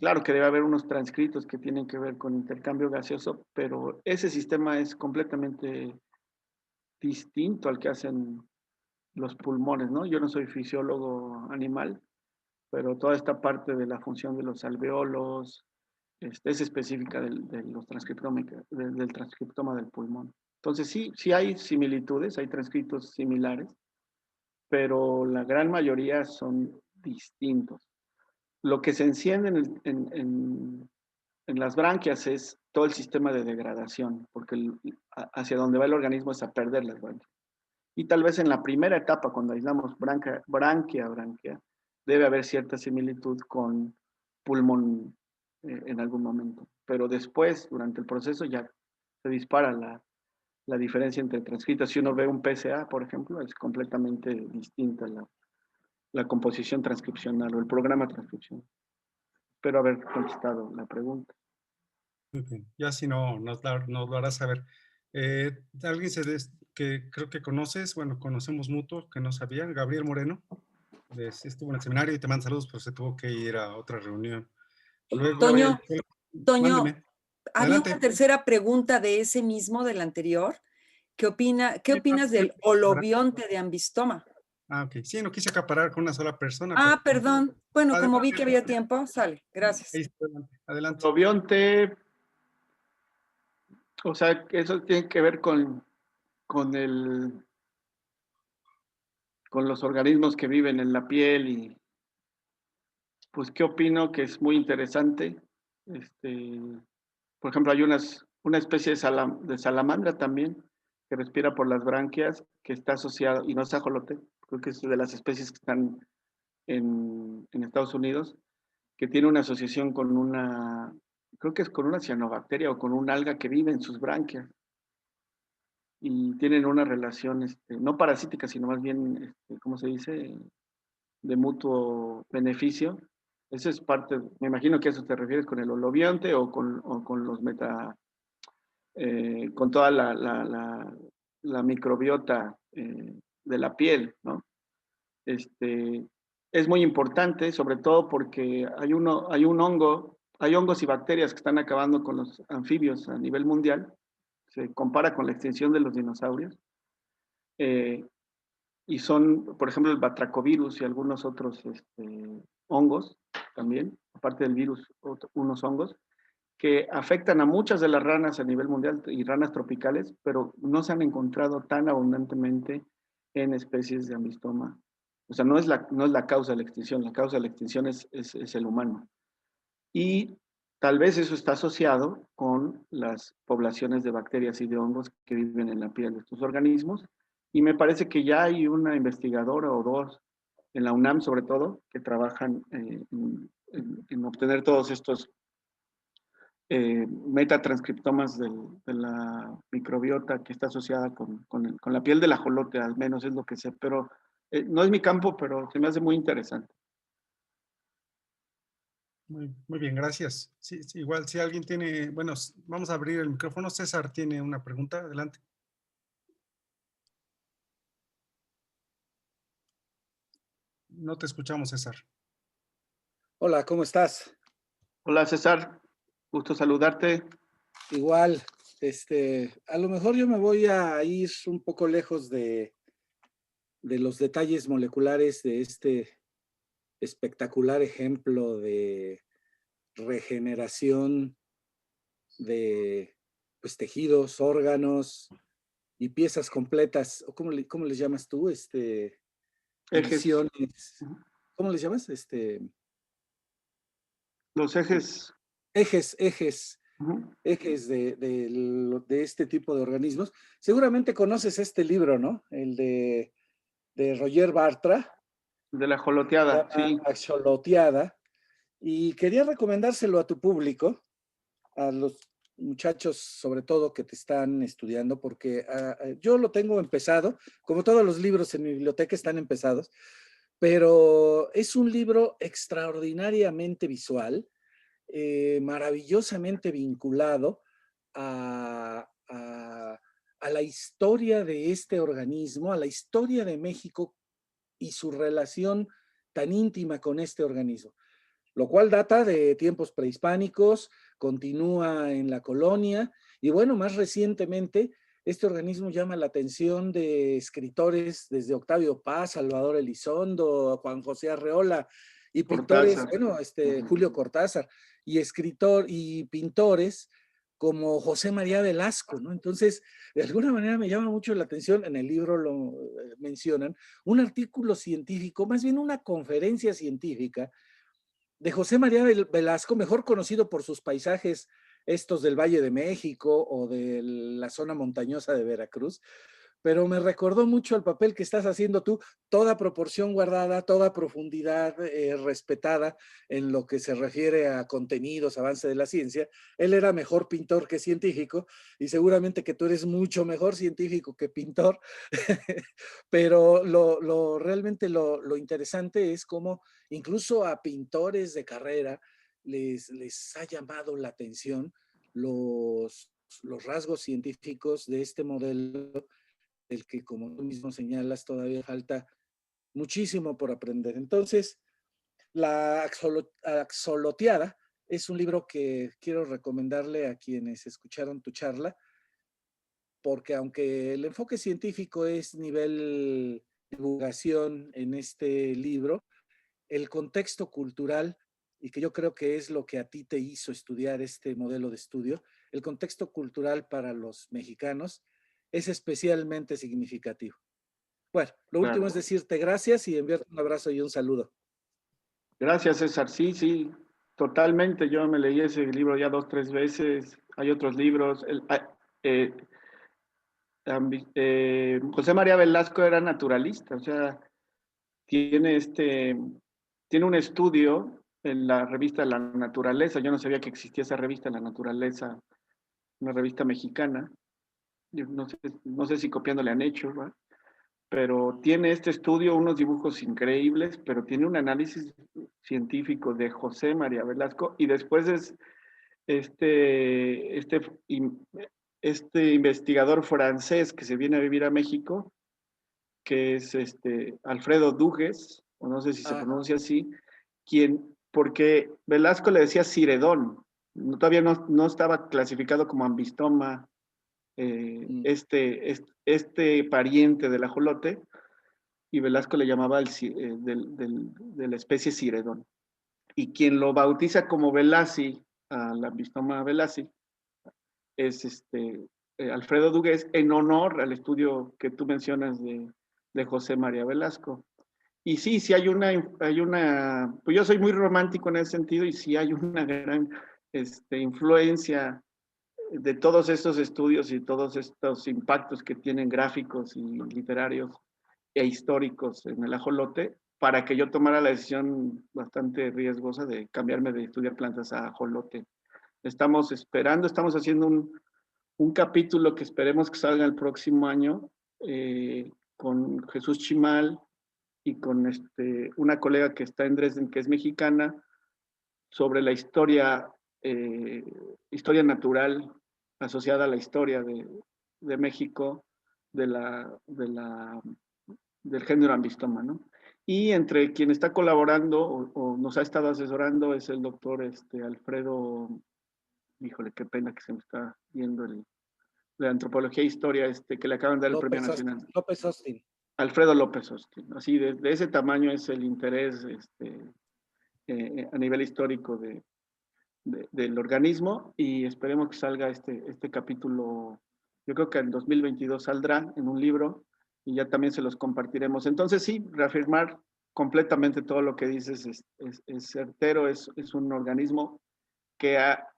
Claro que debe haber unos transcritos que tienen que ver con intercambio gaseoso, pero ese sistema es completamente distinto al que hacen los pulmones, ¿no? Yo no soy fisiólogo animal, pero toda esta parte de la función de los alveolos es específica de los del transcriptoma del pulmón. Entonces sí hay similitudes, hay transcritos similares, pero la gran mayoría son distintos. Lo que se enciende en las branquias es todo el sistema de degradación, porque hacia donde va el organismo es a perder las branquias. Y tal vez en la primera etapa, cuando aislamos branquia, debe haber cierta similitud con pulmón en algún momento. Pero después, durante el proceso, ya se dispara la diferencia entre transcritos. Si uno ve un PSA, por ejemplo, es completamente distinta la composición transcripcional o el programa transcripcional. Espero haber contestado la pregunta. Muy bien. Ya si no, nos lo harás saber. Alguien que creo que conoces, bueno, conocemos mutuo, que no sabía, Gabriel Moreno, estuvo en el seminario y te manda saludos, pero se tuvo que ir a otra reunión. Luego, Toño, Toño, mándeme. había una Adelante. tercera pregunta de ese mismo, del anterior. ¿Qué opinas del holobionte de ambistoma? Ah, ok. Sí, no quise acaparar con una sola persona. Ah, Pero... perdón. Bueno, como vi que Adelante. había tiempo, sale. Gracias. Ahí está, adelante. Lobionte, o sea, eso tiene que ver con los organismos que viven en la piel y pues qué opino que es muy interesante. Por ejemplo, hay una especie de salamandra también que respira por las branquias, que está asociada, y no es ajolote, creo que es de las especies que están en Estados Unidos, que tiene una asociación con creo que es con una cianobacteria o con un alga que vive en sus branquias. Y tienen una relación, no parasítica, sino más bien, ¿cómo se dice? De mutuo beneficio. Eso es parte, me imagino que a eso te refieres con el holobionte o con los con toda la microbiota de la piel, ¿no? Es muy importante, sobre todo porque hay hongos y bacterias que están acabando con los anfibios a nivel mundial. Se compara con la extinción de los dinosaurios. Y son, por ejemplo, el batracovirus y algunos otros hongos también, aparte del virus, unos hongos, que afectan a muchas de las ranas a nivel mundial y ranas tropicales, pero no se han encontrado tan abundantemente en especies de ambistoma. O sea, no es la causa de la extinción, la causa de la extinción es el humano. Y tal vez eso está asociado con las poblaciones de bacterias y de hongos que viven en la piel de estos organismos. Y me parece que ya hay una investigadora o dos, en la UNAM sobre todo, que trabajan en obtener todos estos metatranscriptomas de la microbiota que está asociada con la piel del ajolote, al menos es lo que sé, pero no es mi campo, pero se me hace muy interesante. Muy bien, gracias. Sí, igual si alguien tiene, bueno, vamos a abrir el micrófono. César tiene una pregunta, adelante. No te escuchamos, César. Hola, ¿cómo estás? Hola César, gusto saludarte. Igual, a lo mejor yo me voy a ir un poco lejos de los detalles moleculares de este espectacular ejemplo de regeneración de pues, tejidos, órganos y piezas completas. ¿Cómo les llamas tú? Divisiones. ¿Cómo les llamas? Los ejes. Ejes de este tipo de organismos. Seguramente conoces este libro, ¿no? El de Roger Bartra. De la ajoloteada, sí. Ajoloteada. Y quería recomendárselo a tu público, a los muchachos sobre todo que te están estudiando, porque yo lo tengo empezado, como todos los libros en mi biblioteca están empezados, pero es un libro extraordinariamente visual, maravillosamente vinculado a la historia de este organismo, a la historia de México y su relación tan íntima con este organismo, lo cual data de tiempos prehispánicos, continúa en la colonia y bueno, más recientemente este organismo llama la atención de escritores desde Octavio Paz, Salvador Elizondo, Juan José Arreola, y pintores, Cortázar. bueno, Julio Cortázar, y pintores como José María Velasco, ¿no? Entonces, de alguna manera me llama mucho la atención, en el libro lo mencionan, un artículo científico, más bien una conferencia científica de José María Velasco, mejor conocido por sus paisajes estos del Valle de México o de la zona montañosa de Veracruz, pero me recordó mucho el papel que estás haciendo tú, toda proporción guardada, toda profundidad respetada en lo que se refiere a contenidos, avance de la ciencia. Él era mejor pintor que científico y seguramente que tú eres mucho mejor científico que pintor, pero realmente lo interesante es cómo incluso a pintores de carrera les ha llamado la atención los rasgos científicos de este modelo del que, como tú mismo señalas, todavía falta muchísimo por aprender. Entonces, La Axoloteada es un libro que quiero recomendarle a quienes escucharon tu charla, porque aunque el enfoque científico es nivel divulgación en este libro, el contexto cultural, y que yo creo que es lo que a ti te hizo estudiar este modelo de estudio, el contexto cultural para los mexicanos es especialmente significativo. Bueno, lo último es decirte gracias y enviarte un abrazo y un saludo. Gracias, César. Sí, sí, totalmente. Yo me leí ese libro ya 2, 3 veces. Hay otros libros. José María Velasco era naturalista, o sea, tiene un estudio en la revista La Naturaleza. Yo no sabía que existía esa revista, La Naturaleza, una revista mexicana. Yo no sé si copiando le han hecho, ¿verdad? Pero tiene este estudio, unos dibujos increíbles, pero tiene un análisis científico de José María Velasco, y después es este investigador francés que se viene a vivir a México, que es Alfredo Dugues, o no sé si se pronuncia así, porque Velasco le decía Ciredón, todavía no estaba clasificado como ambistoma, este pariente del ajolote, y Velasco le llamaba de la especie Ciredón. Y quien lo bautiza como Velasi, a la ambistoma Velasi, es Alfredo Dugues, en honor al estudio que tú mencionas de José María Velasco. Y sí hay una, pues yo soy muy romántico en ese sentido, y sí hay una gran influencia de todos estos estudios y todos estos impactos que tienen gráficos y literarios e históricos en el ajolote, para que yo tomara la decisión bastante riesgosa de cambiarme de estudiar plantas a ajolote. Estamos haciendo un capítulo que esperemos que salga el próximo año, con Jesús Chimal y con una colega que está en Dresden, que es mexicana, sobre la historia natural asociada a la historia de México, del género ambistoma, ¿no? Y entre quien está colaborando o nos ha estado asesorando es el doctor Alfredo, híjole, qué pena que se me está yendo de Antropología e Historia, que le acaban de dar el Premio Nacional. López Austin. Alfredo López Austin. Así, de ese tamaño es el interés a nivel histórico del organismo, y esperemos que salga este capítulo. Yo creo que en 2022 saldrá en un libro, y ya también se los compartiremos. Entonces sí, reafirmar completamente todo lo que dices es certero. Es un organismo que ha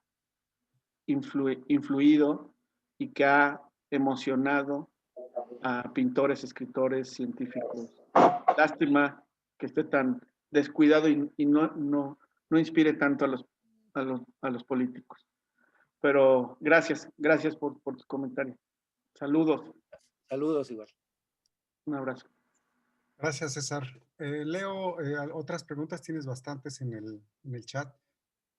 influido y que ha emocionado a pintores, escritores, científicos. Lástima que esté tan descuidado y no inspire tanto a los políticos. Pero gracias por tu comentario. Saludos. Saludos igual. Un abrazo. Gracias, César. Leo otras preguntas, tienes bastantes en el chat.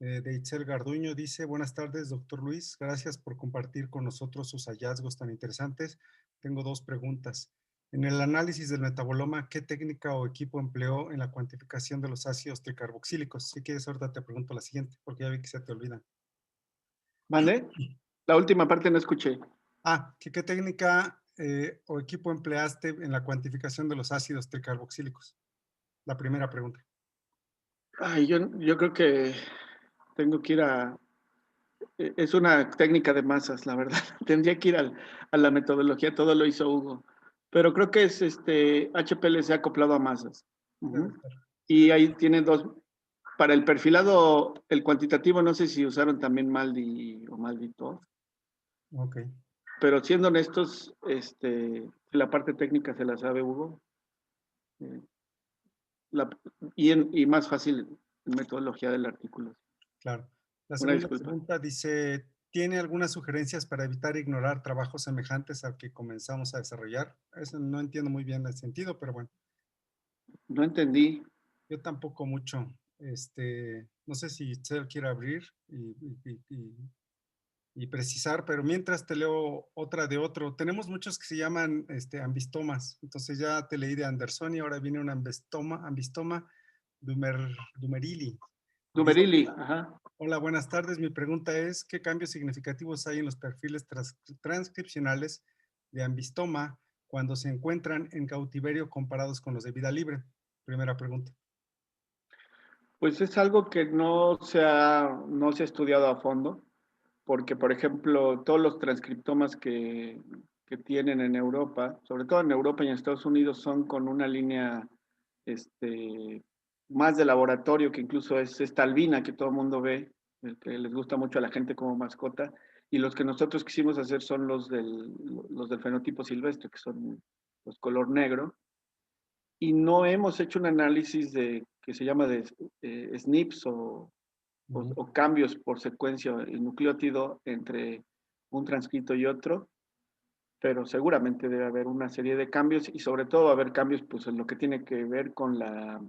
De Itzel Garduño dice: buenas tardes, doctor Luis. Gracias por compartir con nosotros sus hallazgos tan interesantes. Tengo 2 preguntas. En el análisis del metaboloma, ¿qué técnica o equipo empleó en la cuantificación de los ácidos tricarboxílicos? Si quieres, ahorita te pregunto la siguiente, porque ya vi que se te olvidan. ¿Vale? La última parte no escuché. ¿Qué técnica o equipo empleaste en la cuantificación de los ácidos tricarboxílicos? La primera pregunta. Ay, yo creo que tengo que ir es una técnica de masas, la verdad. Tendría que ir a la metodología, todo lo hizo Hugo. Pero creo que es HPLC acoplado a masas. Debe Ujú. ser. Y ahí tienen dos. Para el perfilado, el cuantitativo, no sé si usaron también Maldi o Maldito, Ok, pero siendo honestos, la parte técnica se la sabe Hugo. eh, la- y más fácil metodología del artículo. claro. La Una segunda disculpa. pregunta dice, ¿tiene algunas sugerencias para evitar ignorar trabajos semejantes al que comenzamos a desarrollar? Eso no entiendo muy bien el sentido, pero bueno, No entendí. yo tampoco mucho. No sé si Itzel quiere abrir y precisar, pero mientras te leo otra de otro. Tenemos muchos que se llaman ambistomas. Entonces ya te leí de Anderson y ahora viene un ambistoma dumerili. Dice, Dumerili, ajá. hola, buenas tardes. Mi pregunta es, ¿qué cambios significativos hay en los perfiles transcripcionales de ambistoma cuando se encuentran en cautiverio comparados con los de vida libre? Primera pregunta. Pues es algo que no se ha estudiado a fondo, porque, por ejemplo, todos los transcriptomas que tienen en Europa, sobre todo en Europa y en Estados Unidos, son con una línea más de laboratorio, que incluso es esta albina que todo el mundo ve, el que les gusta mucho a la gente como mascota, y los que nosotros quisimos hacer son los del fenotipo silvestre, que son los color negro, y no hemos hecho un análisis que se llama de SNPs o cambios por secuencia en nucleótido entre un transcrito y otro, pero seguramente debe haber una serie de cambios y sobre todo va a haber cambios pues, en lo que tiene que ver con la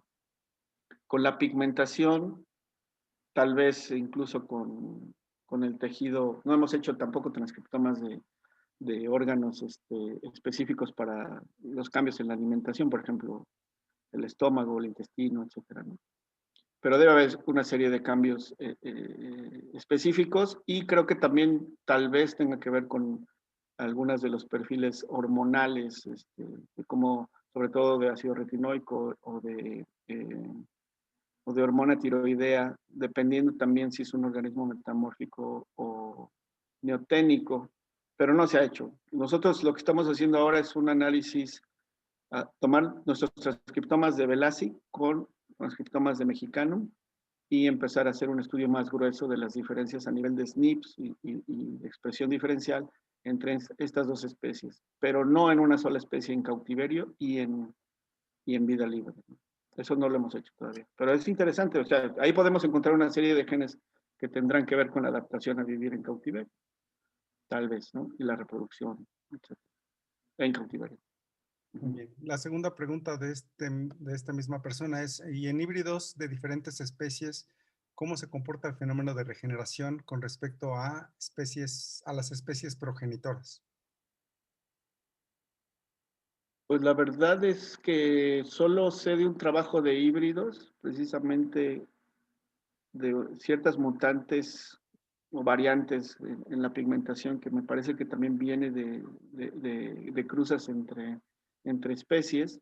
pigmentación, tal vez incluso con el tejido. No hemos hecho tampoco transcriptomas de órganos específicos para los cambios en la alimentación, por ejemplo, el estómago, el intestino, etcétera, ¿no? Pero debe haber una serie de cambios específicos y creo que también tal vez tenga que ver con algunos de los perfiles hormonales, como sobre todo de ácido retinoico o de hormona tiroidea, dependiendo también si es un organismo metamórfico o neoténico, pero no se ha hecho. Nosotros lo que estamos haciendo ahora es un análisis, a tomar nuestros transcriptomas de Velasi con transcriptomas de Mexicanum y empezar a hacer un estudio más grueso de las diferencias a nivel de SNPs y de expresión diferencial entre estas dos especies, pero no en una sola especie en cautiverio y en vida libre. Eso no lo hemos hecho todavía, pero es interesante, o sea, ahí podemos encontrar una serie de genes que tendrán que ver con la adaptación a vivir en cautiverio, tal vez, ¿no? Y la reproducción, etc. En cautiverio. Muy bien. La segunda pregunta de esta misma persona es, ¿y en híbridos de diferentes especies, cómo se comporta el fenómeno de regeneración con respecto a las especies progenitoras? Pues la verdad es que solo sé de un trabajo de híbridos, precisamente de ciertas mutantes o variantes en la pigmentación, que me parece que también viene de cruzas entre especies,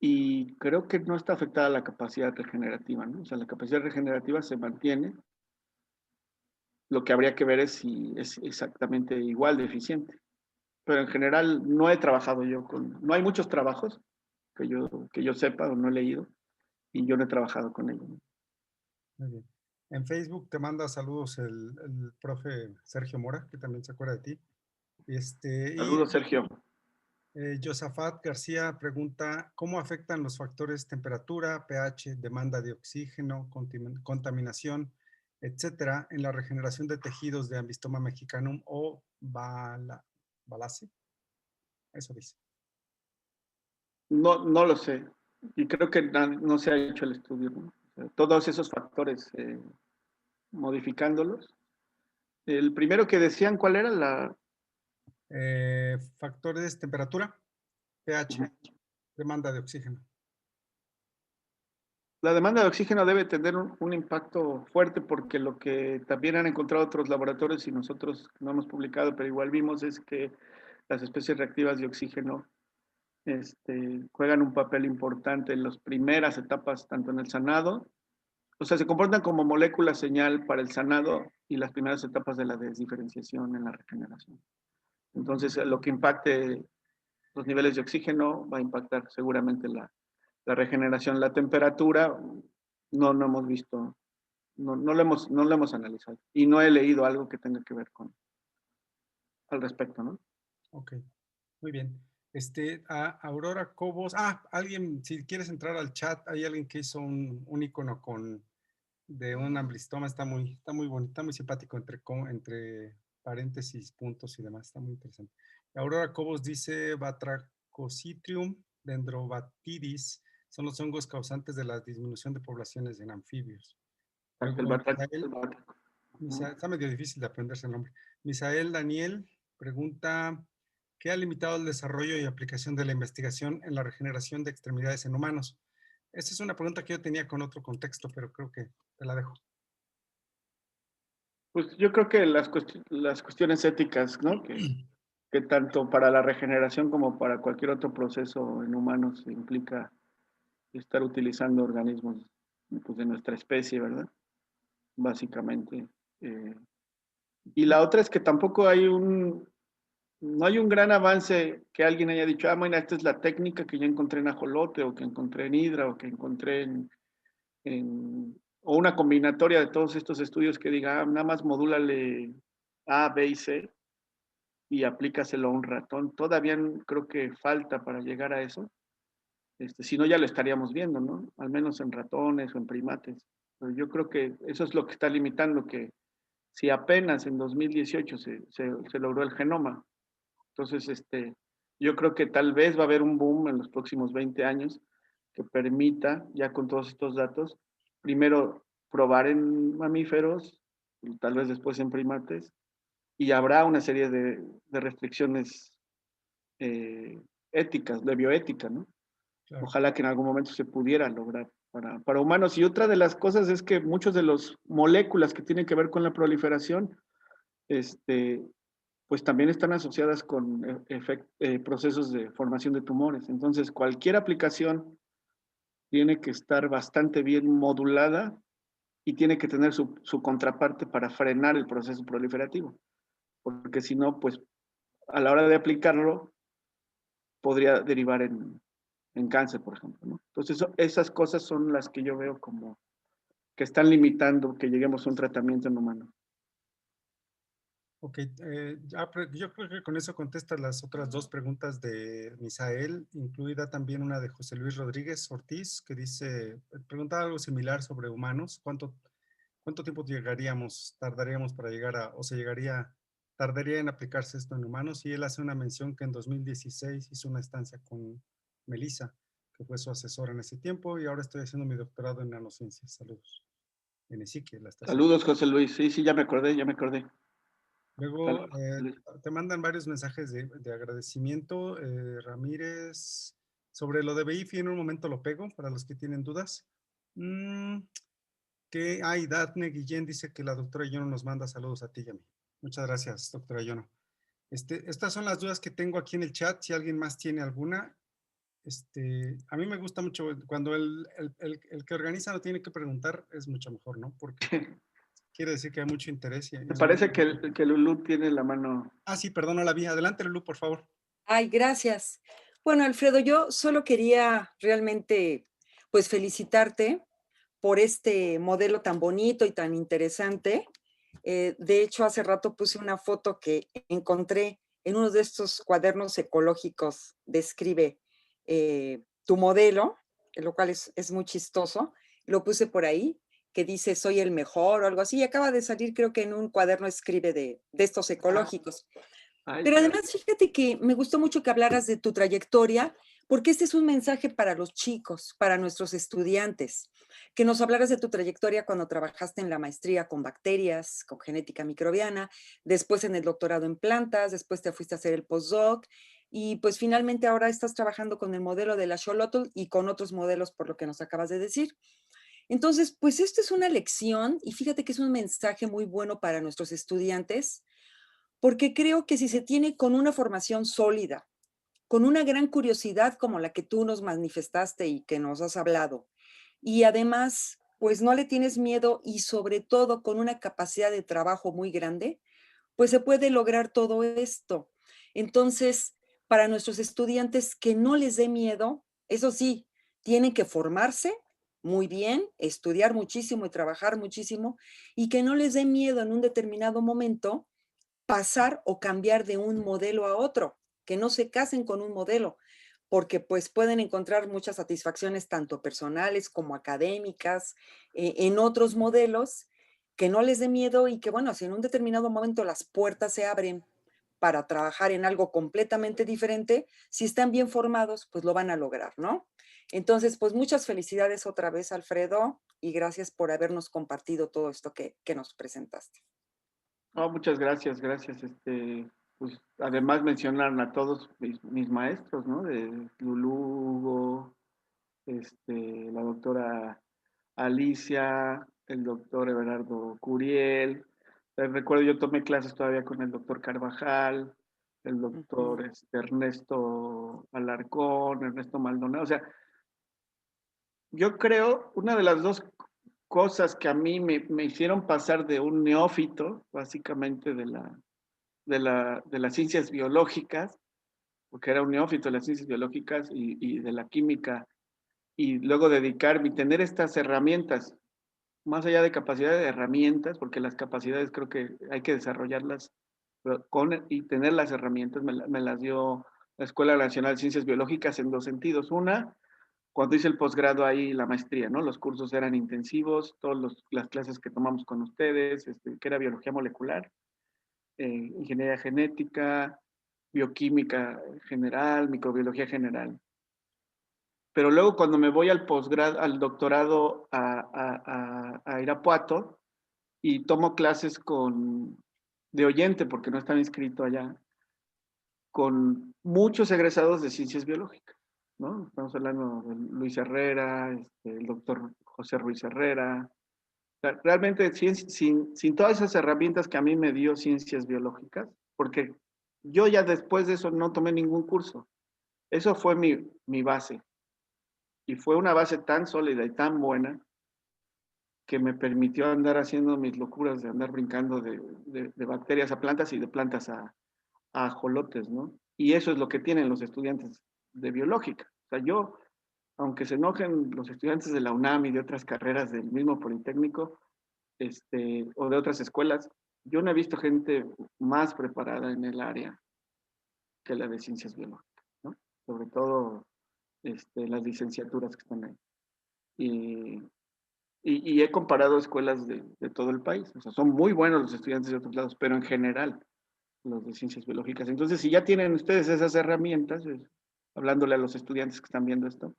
y creo que no está afectada la capacidad regenerativa, ¿no? O sea, la capacidad regenerativa se mantiene, lo que habría que ver es si es exactamente igual de eficiente. Pero en general no he trabajado yo no hay muchos trabajos que yo sepa o no he leído, y yo no he trabajado con ellos, ¿no? Muy bien. En Facebook te manda saludos el profe Sergio Mora, que también se acuerda de ti. Y Saludos, Sergio. Josafat García pregunta, ¿cómo afectan los factores temperatura, pH, demanda de oxígeno, contaminación, etcétera, en la regeneración de tejidos de Ambistoma mexicanum o Balassi? Eso dice. No, no lo sé. Y creo que no se ha hecho el estudio, ¿no? O sea, todos esos factores, modificándolos. El primero que decían, ¿cuál era la? Factores temperatura, pH, demanda de oxígeno. la demanda de oxígeno debe tener un impacto fuerte porque lo que también han encontrado otros laboratorios y nosotros no hemos publicado, pero igual vimos es que las especies reactivas de oxígeno juegan un papel importante en las primeras etapas, tanto en el sanado, o sea, se comportan como molécula señal para el sanado y las primeras etapas de la desdiferenciación en la regeneración. Entonces, lo que impacte los niveles de oxígeno va a impactar seguramente la regeneración. La temperatura, no hemos visto, no lo hemos analizado. Y no he leído algo que tenga que ver al respecto, ¿no? Ok, muy bien. Aurora Cobos, alguien, si quieres entrar al chat, hay alguien que hizo un icono de un amblistoma, está muy bonito, está muy simpático entre paréntesis, puntos y demás, está muy interesante. Aurora Cobos dice, Batrachocitrium dendrobatidis son los hongos causantes de la disminución de poblaciones en anfibios. Luego, está medio difícil de aprenderse el nombre. Misael Daniel pregunta, ¿qué ha limitado el desarrollo y aplicación de la investigación en la regeneración de extremidades en humanos? Esta es una pregunta que yo tenía con otro contexto, pero creo que te la dejo. Pues yo creo que las cuestiones éticas, ¿no? Que tanto para la regeneración como para cualquier otro proceso en humanos implica estar utilizando organismos pues, de nuestra especie, ¿verdad? Básicamente. Y la otra es que tampoco no hay un gran avance que alguien haya dicho, bueno, esta es la técnica que ya encontré en ajolote o que encontré en hidra o que encontré o una combinatoria de todos estos estudios que diga, nada más modúlale A, B y C y aplícaselo a un ratón. Todavía creo que falta para llegar a eso. Si no, ya lo estaríamos viendo, ¿no? Al menos en ratones o en primates. Pero yo creo que eso es lo que está limitando, que si apenas en 2018 se logró el genoma, entonces yo creo que tal vez va a haber un boom en los próximos 20 años que permita, ya con todos estos datos, primero probar en mamíferos, y tal vez después en primates, y habrá una serie de restricciones éticas, de bioética, ¿no? Claro. Ojalá que en algún momento se pudiera lograr para humanos. Y otra de las cosas es que muchas de las moléculas que tienen que ver con la proliferación, pues también están asociadas con procesos de formación de tumores. Entonces, cualquier aplicación tiene que estar bastante bien modulada y tiene que tener su contraparte para frenar el proceso proliferativo. Porque si no, pues a la hora de aplicarlo, podría derivar en cáncer, por ejemplo, ¿no? Entonces, esas cosas son las que yo veo como que están limitando que lleguemos a un tratamiento en humano. Ok, yo creo que con eso contestas las otras dos preguntas de Misael, incluida también una de José Luis Rodríguez Ortiz, que pregunta algo similar sobre humanos. ¿Cuánto tiempo tardaríamos para llegar tardaría en aplicarse esto en humanos? Y él hace una mención que en 2016 hizo una estancia con Melissa, que fue su asesora en ese tiempo, y ahora estoy haciendo mi doctorado en nanociencias. Saludos. En Ezequiel, la estación. Saludos, José Luis. Sí, ya me acordé. Luego te mandan varios mensajes de agradecimiento. Ramírez, sobre lo de BIFI, en un momento lo pego para los que tienen dudas. Daphne Guillén dice que la doctora Yono nos manda saludos a ti y a mí. Muchas gracias, doctora Yono. Estas son las dudas que tengo aquí en el chat. Si alguien más tiene alguna, a mí me gusta mucho cuando el que organiza no tiene que preguntar, es mucho mejor, ¿no? Porque quiere decir que hay mucho interés. Me parece que Lulú tiene la mano. Sí, perdón, no la vi. Adelante, Lulú, por favor. Ay, gracias. Bueno, Alfredo, yo solo quería realmente, pues, felicitarte por este modelo tan bonito y tan interesante. De hecho, hace rato puse una foto que encontré en uno de estos cuadernos ecológicos, describe tu modelo, lo cual es muy chistoso. Lo puse por ahí, que dice soy el mejor o algo así, y acaba de salir, creo que en un cuaderno escribe de estos ecológicos. Pero además, fíjate que me gustó mucho que hablaras de tu trayectoria, porque este es un mensaje para los chicos, para nuestros estudiantes, que nos hablaras de tu trayectoria cuando trabajaste en la maestría con bacterias, con genética microbiana, después en el doctorado en plantas, después te fuiste a hacer el postdoc, y pues finalmente ahora estás trabajando con el modelo de la Xolotl y con otros modelos, por lo que nos acabas de decir. Entonces, pues esto es una lección y fíjate que es un mensaje muy bueno para nuestros estudiantes, porque creo que si se tiene con una formación sólida, con una gran curiosidad como la que tú nos manifestaste y que nos has hablado, y además, pues no le tienes miedo y sobre todo con una capacidad de trabajo muy grande, pues se puede lograr todo esto. Entonces, para nuestros estudiantes que no les dé miedo, eso sí, tienen que formarse muy bien, estudiar muchísimo y trabajar muchísimo, y que no les dé miedo en un determinado momento pasar o cambiar de un modelo a otro, que no se casen con un modelo, porque pues pueden encontrar muchas satisfacciones tanto personales como académicas en otros modelos, que no les dé miedo y que bueno, si en un determinado momento las puertas se abren para trabajar en algo completamente diferente, si están bien formados, pues lo van a lograr, ¿no? Entonces, pues muchas felicidades otra vez, Alfredo, y gracias por habernos compartido todo esto que nos presentaste. No, muchas gracias, gracias. Pues además mencionaron a todos mis maestros, ¿no? De Lulugo, la doctora Alicia, el doctor Everardo Curiel. Recuerdo, yo tomé clases todavía con el doctor Carvajal, el doctor Ernesto Alarcón, Ernesto Maldonado. O sea, yo creo, una de las dos cosas que a mí me hicieron pasar de un neófito, básicamente de las ciencias biológicas, porque era un neófito de las ciencias biológicas y de la química, y luego dedicarme y tener estas herramientas, más allá de capacidad de herramientas, porque las capacidades creo que hay que desarrollarlas, pero y tener las herramientas me las dio la Escuela Nacional de Ciencias Biológicas en dos sentidos. Una, cuando hice el posgrado ahí, la maestría, ¿no? Los cursos eran intensivos, todas las clases que tomamos con ustedes, que era biología molecular, ingeniería genética, bioquímica general, microbiología general. Pero luego cuando me voy al posgrado, al doctorado a Irapuato y tomo clases de oyente, porque no estaba inscrito allá, con muchos egresados de ciencias biológicas, ¿no? Estamos hablando de Luis Herrera, el doctor José Ruiz Herrera. O sea, realmente sin todas esas herramientas que a mí me dio ciencias biológicas, porque yo ya después de eso no tomé ningún curso. Eso fue mi base. Y fue una base tan sólida y tan buena que me permitió andar haciendo mis locuras de andar brincando de bacterias a plantas y de plantas a ajolotes, ¿no? Y eso es lo que tienen los estudiantes de biológica. O sea, yo, aunque se enojen los estudiantes de la UNAM y de otras carreras del mismo Politécnico, o de otras escuelas, yo no he visto gente más preparada en el área que la de ciencias biológicas, ¿no? Sobre todo las licenciaturas que están ahí. Y he comparado escuelas de todo el país. O sea, son muy buenos los estudiantes de otros lados, pero en general, los de ciencias biológicas. Entonces, si ya tienen ustedes esas herramientas, hablándole a los estudiantes que están viendo esto,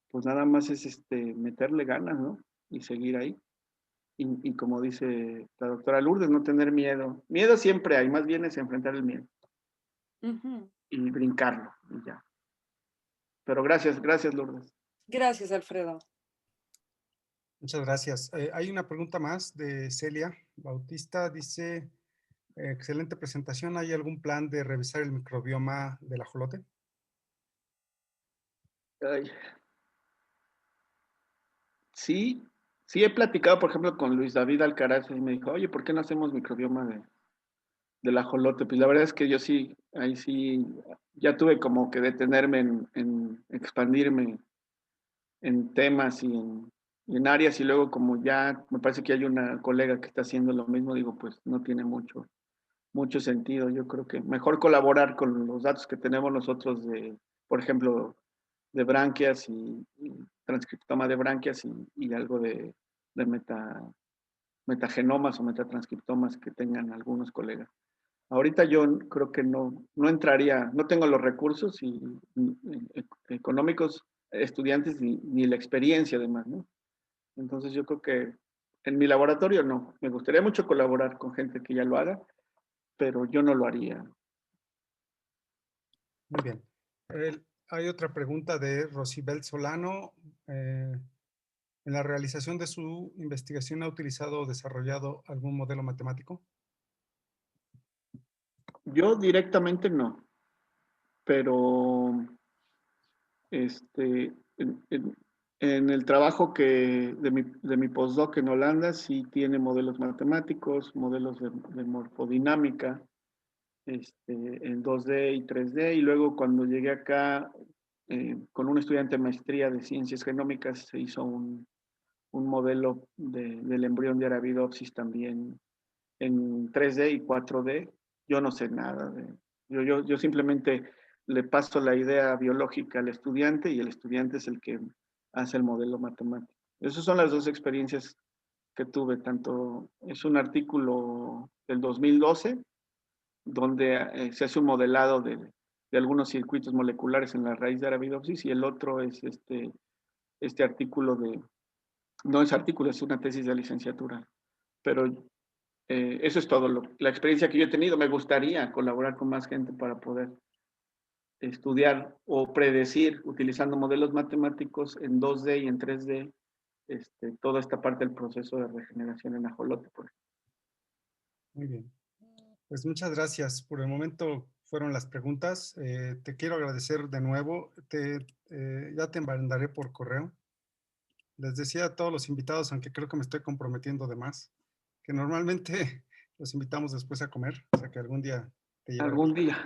pues nada más es meterle ganas, ¿no? Y seguir ahí. Y como dice la doctora Lourdes, no tener miedo. Miedo siempre hay, más bien es enfrentar el miedo y brincarlo y ya. Pero gracias Lourdes. Gracias, Alfredo. Muchas gracias. Hay una pregunta más de Celia Bautista. Dice, excelente presentación. ¿Hay algún plan de revisar el microbioma del ajolote? Ay. Sí, sí he platicado, por ejemplo, con Luis David Alcaraz y me dijo, oye, ¿por qué no hacemos microbioma del ajolote? Pues la verdad es que yo sí, ahí sí, ya tuve como que detenerme en expandirme en temas y en áreas y luego como ya me parece que hay una colega que está haciendo lo mismo, digo, pues no tiene mucho sentido. Yo creo que mejor colaborar con los datos que tenemos nosotros por ejemplo, de branquias y transcriptoma de branquias y algo de metagenomas o metatranscriptomas que tengan algunos colegas. Ahorita yo creo que no entraría, no tengo los recursos económicos, estudiantes, ni la experiencia además, ¿no? Entonces yo creo que en mi laboratorio no. Me gustaría mucho colaborar con gente que ya lo haga, pero yo no lo haría. Muy bien. Hay otra pregunta de Rosibel Solano. ¿En la realización de su investigación ha utilizado o desarrollado algún modelo matemático? Yo directamente no, pero en el trabajo de mi postdoc en Holanda sí tiene modelos matemáticos, modelos de morfodinámica, en 2D y 3D, y luego cuando llegué acá con un estudiante de maestría de ciencias genómicas se hizo un modelo del embrión de Arabidopsis también en 3D y 4D. Yo no sé nada yo simplemente le paso la idea biológica al estudiante y el estudiante es el que hace el modelo matemático. Esas son las dos experiencias que tuve, tanto es un artículo del 2012 donde se hace un modelado de algunos circuitos moleculares en la raíz de Arabidopsis y el otro es este artículo no es artículo, es una tesis de licenciatura, pero eso es todo la experiencia que yo he tenido. Me gustaría colaborar con más gente para poder estudiar o predecir utilizando modelos matemáticos en 2D y en 3D toda esta parte del proceso de regeneración en ajolote. Muy bien. Pues muchas gracias. Por el momento fueron las preguntas. Te quiero agradecer de nuevo. Ya te mandaré por correo. Les decía a todos los invitados, aunque creo que me estoy comprometiendo de más, que normalmente los invitamos después a comer, o sea que algún día te llevaré. Algún día.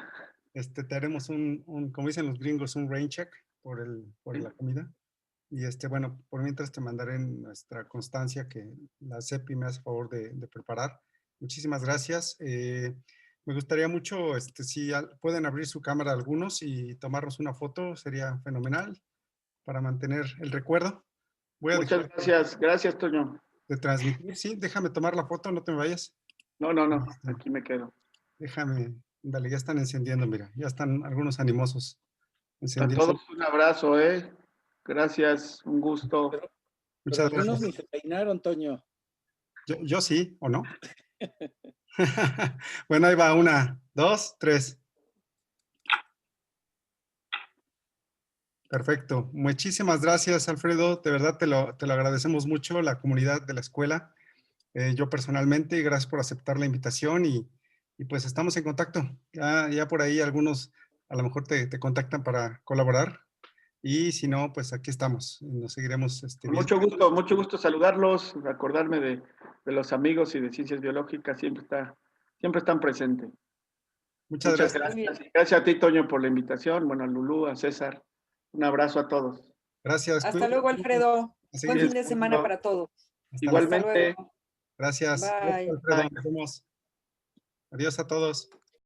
Te haremos como dicen los gringos, un rain check por la comida. Y bueno, por mientras te mandaré nuestra constancia que la CEPI me hace favor de preparar. Muchísimas gracias. Me gustaría mucho, si pueden abrir su cámara algunos y tomarnos una foto, sería fenomenal para mantener el recuerdo. Muchas gracias. Gracias, Toño. De transmitir, sí, déjame tomar la foto, no te me vayas. No, aquí me quedo. Déjame, dale, ya están encendiendo, mira, ya están algunos animosos encendiendo. A todos un abrazo, Gracias, un gusto. Muchas gracias. Algunos ni se peinaron, Toño. Yo sí, ¿o no? Bueno, ahí va, 1, 2, 3. Perfecto. Muchísimas gracias, Alfredo. De verdad te lo agradecemos mucho, la comunidad de la escuela, yo personalmente, y gracias por aceptar la invitación y pues estamos en contacto. Ya por ahí algunos a lo mejor te contactan para colaborar y si no, pues aquí estamos. Nos seguiremos Con mucho gusto saludarlos, acordarme de los amigos y de ciencias biológicas, siempre están presentes. Muchas gracias. Gracias a ti, Toño, por la invitación. Bueno, a Lulú, a César. Un abrazo a todos. Gracias. Hasta luego, Alfredo. Buen fin de semana para todos. Igualmente. Hasta luego. Gracias. Bye. Alfredo, nos vemos. Adiós a todos.